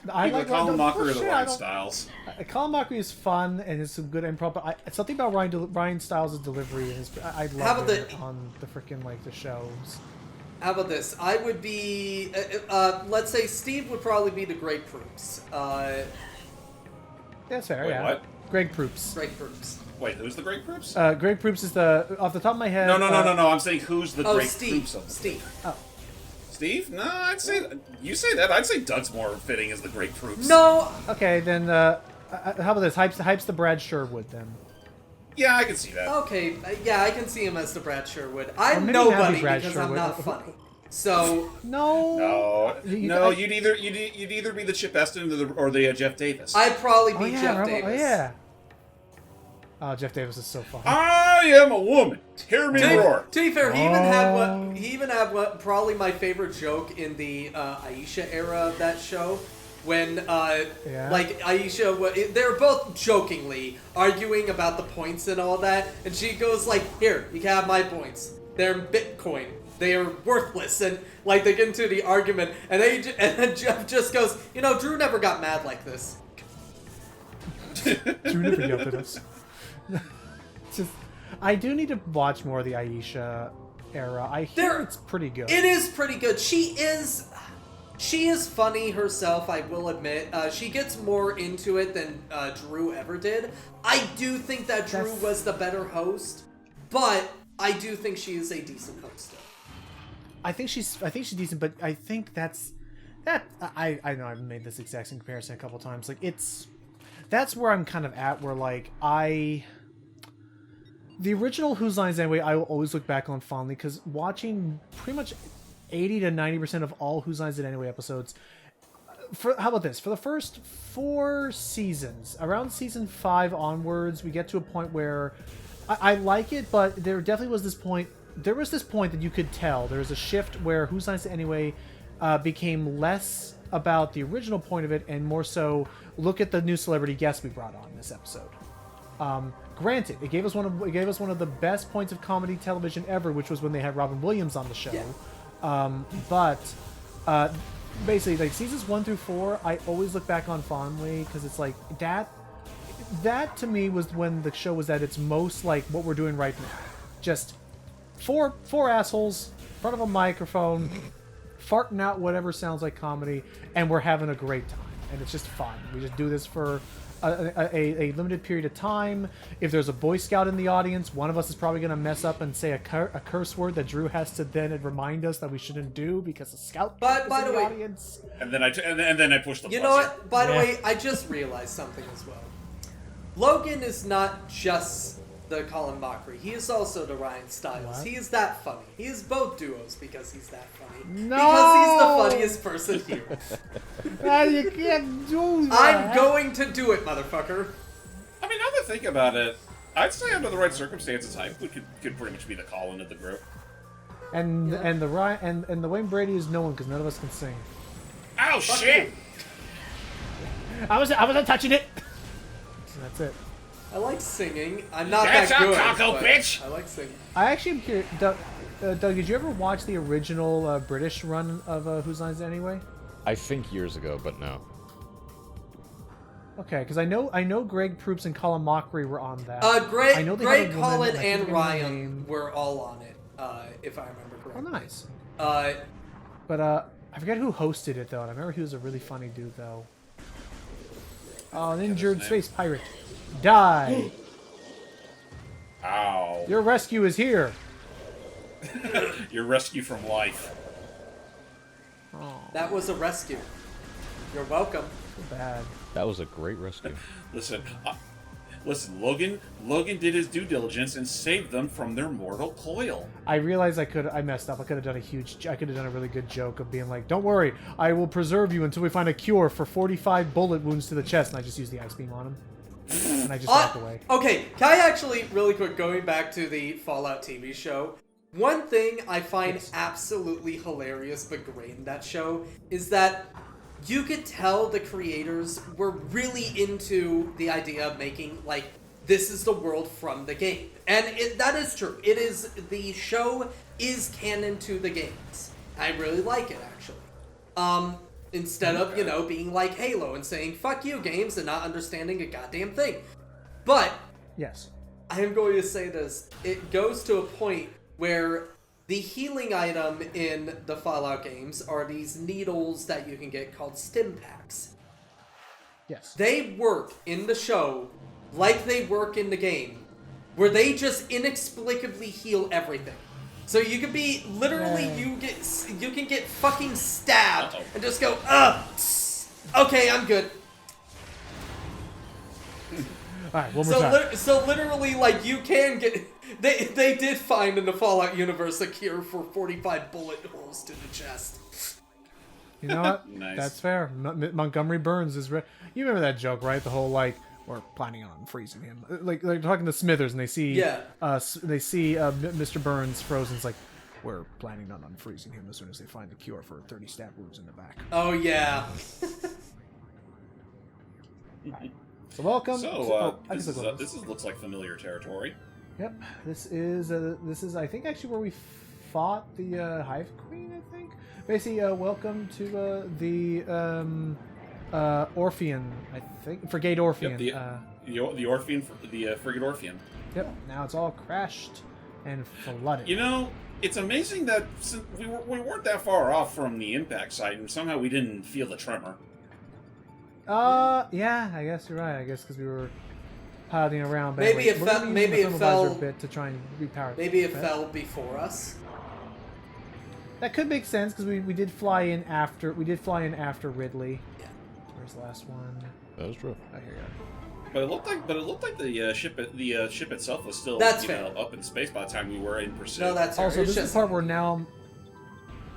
I Either like Colin Mockery or the Ryan Ryan Styles. Colin Mockery is fun and it's some good improv, but something about Ryan Styles' delivery is I How love about it on the freaking like the shows. How about this? I would be, let's say Steve would probably be the Greg Proops. That's fair. Wait, yeah. what? Greg Proops. Greg Proops. Wait, who's the Great Proops? Greg Proops is the off the top of my head. No. I'm saying who's the Oh, Great Steve. Proops of the Steve. Steve? No, I'd say you say that. I'd say Doug's more fitting as the Great Proops. No. Okay, then how about this? Hypes the Brad Sherwood then. Yeah, I can see that. Okay. Yeah, I can see him as the Brad Sherwood. Or I'm maybe not nobody be Brad because Sherwood. I'm not funny. So No. You'd either be the Chip Eston or the Jeff Davis. I'd probably Oh be yeah, Jeff remember- Davis. Oh yeah. Oh, Jeff Davis is so fun. I am a woman. Hear me roar. To be fair, he even had one, probably my favorite joke in the Aisha era of that show. When, like, Aisha, they're both jokingly arguing about the points and all that, and she goes like, here, you can have my points. They're in Bitcoin. They are worthless, and, like, they get into the argument, and then Jeff just goes, you know, Drew never got mad like this. Drew never yelled at us. Just, I do need to watch more of the Aisha era. I hear it's pretty good. It is pretty good. She is funny herself, I will admit. She gets more into it than Drew ever did. I do think that Drew was the better host, but I do think she is a decent host. I think she's decent, but I think that's I know I've made this exact same comparison a couple times. Like that's where I'm kind of at, where like the original Whose Lines Anyway, I will always look back on fondly, because watching pretty much 80 to 90% of all Whose Lines It Anyway episodes, how about this? For the first 4 seasons, around season 5 onwards, we get to a point where I like it, but there definitely was this point. There was this point that you could tell there was a shift where Whose Lines It Anyway became less about the original point of it and more so look at the new celebrity guests we brought on this episode. Granted, it gave us one of the best points of comedy television ever, which was when they had Robin Williams on the show. Yeah. But basically, like seasons 1 through 4, I always look back on fondly because it's like that to me was when the show was at its most like what we're doing right now. Just four assholes in front of a microphone, farting out whatever sounds like comedy, and we're having a great time, and it's just fun. We just do this for a limited period of time. If there's a Boy Scout in the audience, one of us is probably going to mess up and say a curse word that Drew has to then remind us that we shouldn't do because the Scout is in the audience. And then I push the buzzer. You know what? By the way, I just realized something as well. Logan is not just the Colin Mockery. He is also the Ryan Styles. What? He is that funny. He is both duos because he's that funny. No! Because he's the funniest person here. You can't do that. I'm going to do it, motherfucker. I mean, now that I think about it, I'd say under the right circumstances, I could pretty much be the Colin of the group. And the Ryan and the Wayne Brady is no one because none of us can sing. Oh shit! I wasn't touching it. That's it. I like singing. I'm not That's that a good. cockle, but bitch! I like singing. I actually am curious. Doug, did you ever watch the original British run of Whose Lines It Anyway? I think years ago, but no. Okay, because I know Greg Proops and Colin Mockery were on that. Greg, Colin, Colin, and Ryan were all on it, if I remember Oh, correctly. nice. But I forget who hosted it though. I remember he was a really funny dude though. Oh, an injured space pirate. Die! Ow. Your rescue is here. Your rescue from life. Oh. that was a rescue. You're welcome. So bad. That was a great rescue. Listen, Logan did his due diligence and saved them from their mortal coil. I realized I messed up. I could have done a really good joke of being like, "Don't worry, I will preserve you until we find a cure for 45 bullet wounds to the chest," and I just used the ice beam on him. And I just walked away. Okay, can I actually, really quick, going back to the Fallout TV show, one thing I find absolutely hilarious but great in that show is that you could tell the creators were really into the idea of making, like, this is the world from the game. And that is true. The show is canon to the games. I really like it, actually. Instead of, being like Halo and saying, fuck you, games, and not understanding a goddamn thing. But, Yes. I am going to say this. It goes to a point where the healing item in the Fallout games are these needles that you can get called stim packs. Yes. They work in the show like they work in the game, where they just inexplicably heal everything. So you could be literally you can get fucking stabbed and just go okay, I'm good. All right, one more time. So literally, like, you can get they did find in the Fallout universe a cure for 45 bullet holes to the chest. You know what? Nice. That's fair. Montgomery Burns is. You remember that joke, right? The whole like, we're planning on freezing him. Like they're talking to Smithers, and they see Mr. Burns frozen. It's like, we're planning on unfreezing him as soon as they find the cure for 30 stab wounds in the back. Oh yeah. So welcome. So this looks like familiar territory. Yep. This is I think actually where we fought the Hive Queen. I think. Basically, welcome to the Orpheon. I think Frigate Orpheon. Yep, the Orpheon, the Frigate Orpheon. Yep. Now it's all crashed and flooded. You know, it's amazing that since we weren't that far off from the impact site, and somehow we didn't feel the tremor. Yeah, I guess you're right. I guess because we were piloting around. But Maybe anyway, it fell. Bit to try and repower. Maybe it fell before us. That could make sense because we did fly in after Ridley. Yeah. Where's the last one? That was true. Oh, here you are. But it looked like the ship itself was still up in space by the time we were in pursuit. No, that's Also, right. this is the part where now.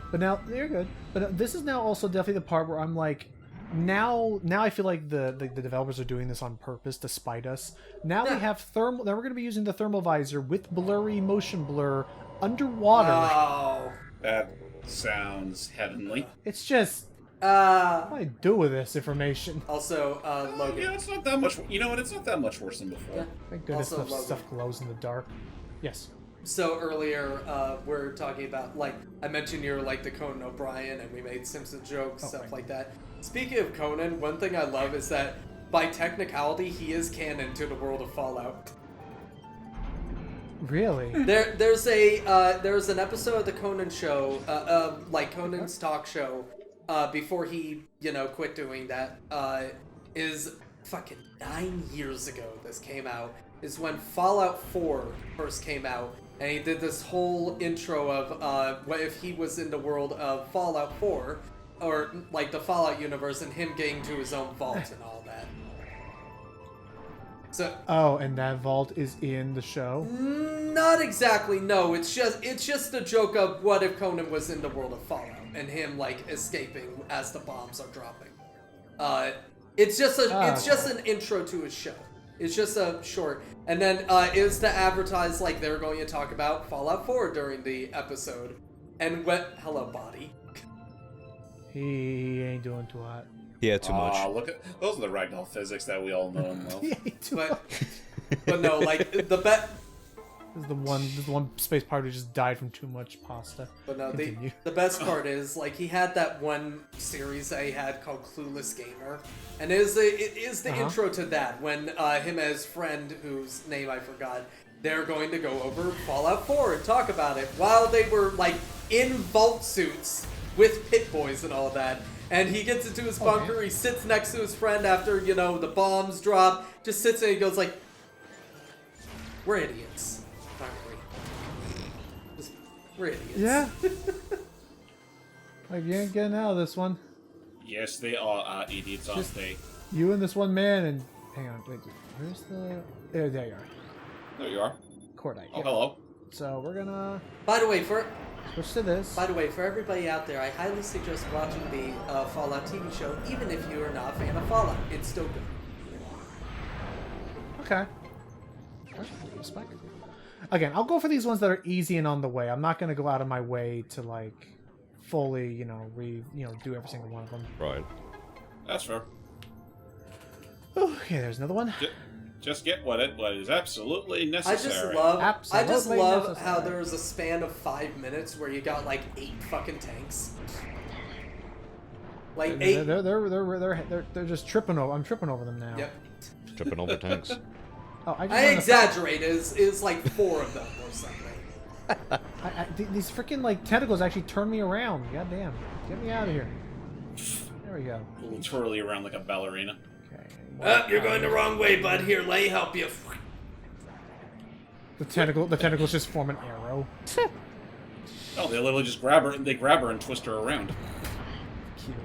But now you're good. But this is now also definitely the part where I'm like, now I feel like the developers are doing this on purpose to spite us. Now we have thermal. Now we're going to be using the thermal visor with blurry motion blur underwater. Oh. That sounds heavenly. It's just. What do I do with this information? Also, Logan. Yeah, it's not that much. You know what? It's not that much worse than before. Yeah. Thank goodness Also, stuff glows in the dark. Yes. So earlier, we're talking about, like, I mentioned you're like the Conan O'Brien, and we made Simpsons jokes, stuff like that. Speaking of Conan, one thing I love is that by technicality, he is canon to the world of Fallout. Really? There's an episode of the Conan show, like Conan's talk show, before he, quit doing that, is fucking 9 years ago this came out, is when Fallout 4 first came out, and he did this whole intro of, what if he was in the world of Fallout 4, or, like, the Fallout universe, and him getting to his own vault and all that. So, and that vault is in the show? Not exactly, no. It's just a joke of what if Conan was in the world of Fallout and him, like, escaping as the bombs are dropping. It's just an intro to his show. It's just a short. And then is to advertise, like, they're going to talk about Fallout 4 during the episode. And hello, body. He ain't doing too hot. Yeah, too much. Look at those are the ragdoll physics that we all know and love. But no, like, This is the one space pirate who just died from too much pasta. But no, Continue. the best part is, like, he had that one series that he had called Clueless Gamer, and it is the intro to that, when him and his friend, whose name I forgot, they're going to go over Fallout 4 and talk about it, while they were, like, in vault suits with pit boys and all that. And he gets into his bunker, he sits next to his friend after, the bombs drop, just sits there and he goes like, we're idiots. We're idiots. Yeah. Like, you ain't getting out of this one. Yes, they are idiots, aren't Just- they? You and this one man, and hang on, wait, where's the? There you are. There you are. Cordite. Oh, Yeah. hello. So we're gonna By the way, for everybody out there, I highly suggest watching the Fallout TV show, even if you are not a fan of Fallout. It's still good. Okay. Respect. Again, I'll go for these ones that are easy and on the way. I'm not gonna go out of my way to like fully, do every single one of them. Right. That's fair. Okay, there's another one. Just get what is absolutely necessary. I just Absolutely love necessary. how there was a span of 5 minutes where you got like 8 fucking tanks. Like 8. They're just tripping over. I'm tripping over them now. Yep. Tripping over tanks. Oh, I exaggerate. Is like 4 of them or something. These freaking like tentacles actually turn me around. God damn! Get me out of here. There we go. A little twirly around like a ballerina. Okay. You're going the wrong way, bud. Here, let me help you. The tentacles just form an arrow. Oh, they literally just grab her and twist her around. Cute.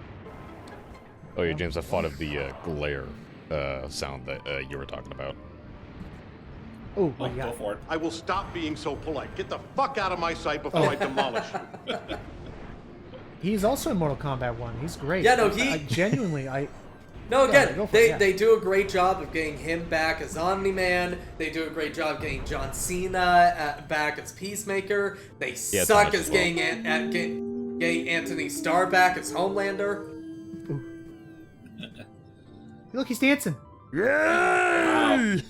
Oh yeah, James, I thought of the glare sound that you were talking about. Oh, Oh, my go God. for it. I will stop being so polite. Get the fuck out of my sight before I demolish you. He's also in Mortal Kombat 1. He's great. Yeah, no, I genuinely, No, Yeah, again, go for it, yeah. they do a great job of getting him back as Omni-Man. They do a great job getting John Cena back as Peacemaker. They Yeah, suck Thomas as as well. getting Anthony Starr back as Homelander. look, he's dancing. Yay!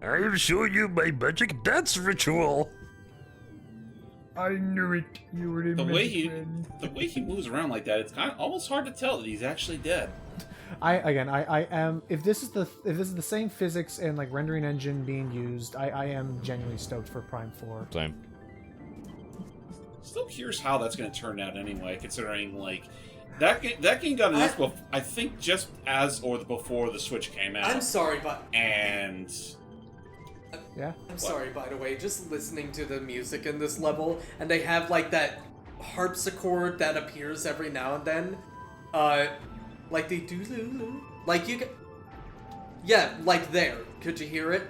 I'll show you my magic dance ritual. I knew it. You were in The way he moves around like that, it's kind of almost hard to tell that he's actually dead. I am. If this is the same physics and like rendering engine being used, I am genuinely stoked for Prime 4. Same. Still curious how that's going to turn out anyway, considering like that game got announced. I think just as or before the Switch came out. I'm sorry, but And Yeah. I'm sorry, by the way, just listening to the music in this level, and they have like that harpsichord that appears every now and then, like they do, like you can, yeah, like there. Could you hear it?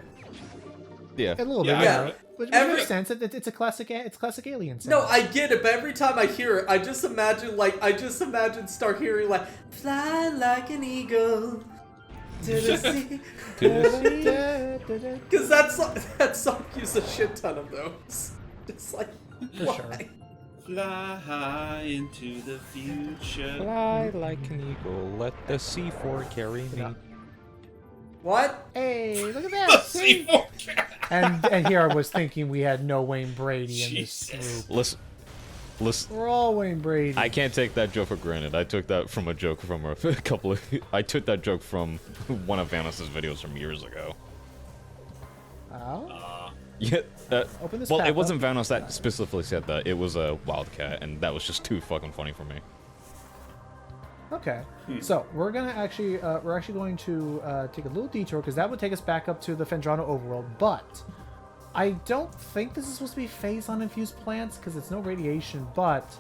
Yeah. A little Yeah, bit. I Yeah. heard it. Which Every- makes sense. It's a classic. It's classic alien sound. No, I get it, but every time I hear it, I just imagine start hearing like fly like an eagle to the sea. Because that song used a shit ton of those. It's like, For why? sure. fly high into the future. Fly like an eagle, let the C4 carry me. What? Hey, look at that! See? And here I was thinking we had no Wayne Brady in this Jesus. group. Listen. We're all Wayne Brady. I can't take that joke for granted. I took that from a joke from a couple of. I took that joke from one of Vanis's videos from years ago. Oh? Yeah. Open this Well, pack it wasn't up. Vanos that specifically said that. It was a Wildcat, and that was just too fucking funny for me. Okay, so we're actually going to take a little detour because that would take us back up to the Phendrana overworld. But I don't think this is supposed to be Phazon infused plants because it's no radiation. But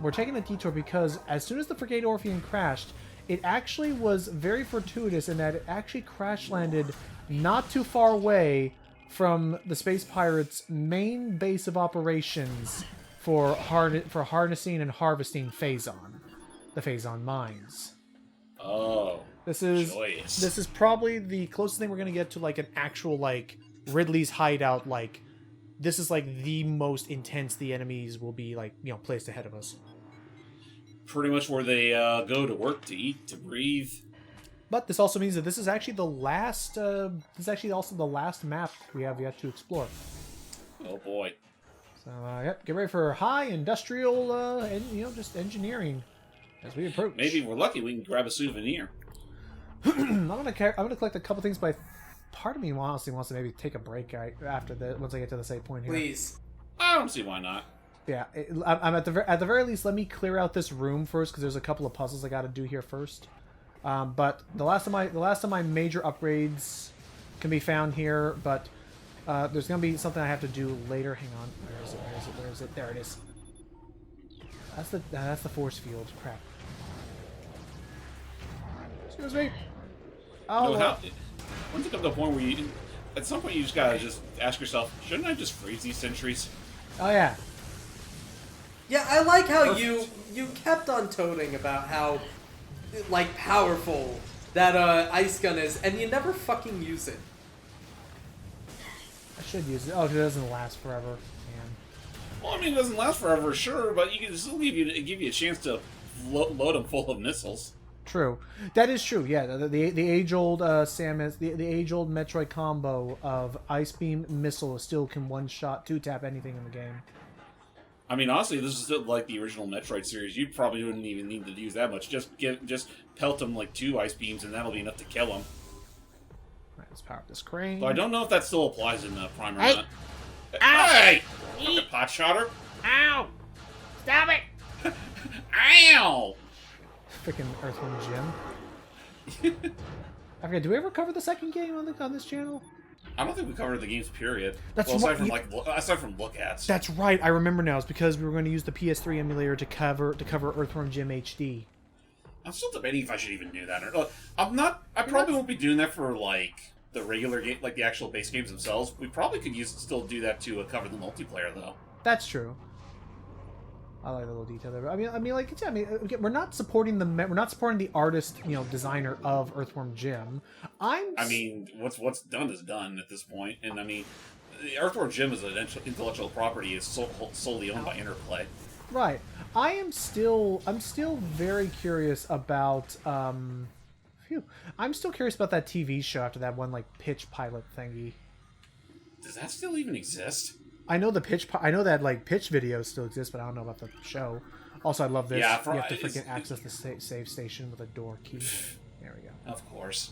we're taking a detour because as soon as the Frigate Orpheon crashed, it actually was very fortuitous in that it actually crash landed not too far away from the Space Pirates' main base of operations for harnessing and harvesting Phazon. The Phazon mines. Oh, This is joyous. probably the closest thing we're gonna get to like an actual like Ridley's hideout. Like this is like the most intense the enemies will be like placed ahead of us. Pretty much where they go to work, to eat, to breathe. But this also means that this is actually the last. This is actually also the last map we have yet to explore. Oh boy. So yep, get ready for high industrial and just engineering as we approach. Maybe if we're lucky, we can grab a souvenir. I'm gonna collect a couple things, but part of me honestly wants to maybe take a break after once I get to the save point here. Please. I don't see why not. Yeah, I'm at the very least. Let me clear out this room first because there's a couple of puzzles I got to do here first. But the last of my major upgrades can be found here. But There's gonna be something I have to do later. Hang on. Where is it? Where is it? Where is it? There it is. That's the force field. Crap. Excuse me. Oh. No, once you come to a point where you, at some point, you just gotta just ask yourself, shouldn't I just freeze these sentries? Oh yeah. Yeah, I like how you kept on toting about how, like, powerful that ice gun is, and you never fucking use it. I should use it. Oh, it doesn't last forever. Man. Well, I mean, it doesn't last forever, sure, but you can still give you a chance to load them full of missiles. True. That is true. Yeah, the age-old Samus, the age-old Metroid combo of Ice Beam Missile still can one-shot, two-tap anything in the game. I mean, honestly, this is still like the original Metroid series. You probably wouldn't even need to use that much. Just pelt them like 2 ice beams, and that'll be enough to kill them. Right, let's power up this crane. So I don't know if that still applies in Prime or Hey! not. Ow! Hey! Fucking pot shotter! Ow! Stop it! Ow! Freaking Earthworm Jim. I forget. Do we ever cover the second game on this channel? I don't think we covered the games, period. That's well, aside what from aside from look-ats. That's right. I remember now. It's because we were going to use the PS3 emulator to cover Earthworm Jim HD. I'm still debating if I should even do that or not. I'm not. I probably won't be doing that for like the regular game, like the actual base games themselves. We probably could still do that to cover the multiplayer, though. That's true. I like the little detail there. I mean, like, yeah, I mean, again, we're not supporting the artist, designer of Earthworm Jim. I mean, what's done is done at this point, and I mean, the Earthworm Jim is an intellectual property is solely owned by Interplay. Right. I'm still very curious about I'm still curious about that TV show after that one like pitch pilot thingy. Does that still even exist? I know I know that like pitch videos still exist, but I don't know about the show. Also, I love this. Yeah, you have to freaking access the save station with a door key. There we go. Of course.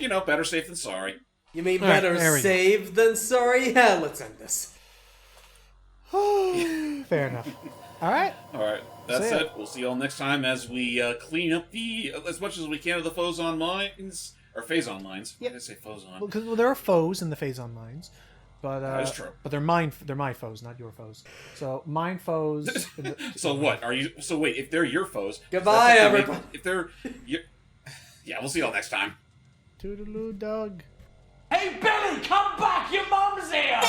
Better safe than sorry. You mean All right, better there we go. save than sorry? Yeah, let's end this. Fair enough. All right. All right. That See ya. said, we'll see y'all next time as we clean up as much as we can of the Phazon mines or Phazon mines. Yep. Why did I say Phazon? Well, there are foes in the Phazon mines, but That is true. But they're my foes, not your foes. So mine foes. So what are you? So wait, if they're your foes, Goodbye, does that make- everyone. If they're, yeah, we'll see y'all next time. Toodaloo, Doug. Hey, Billy, come back! Your mom's here!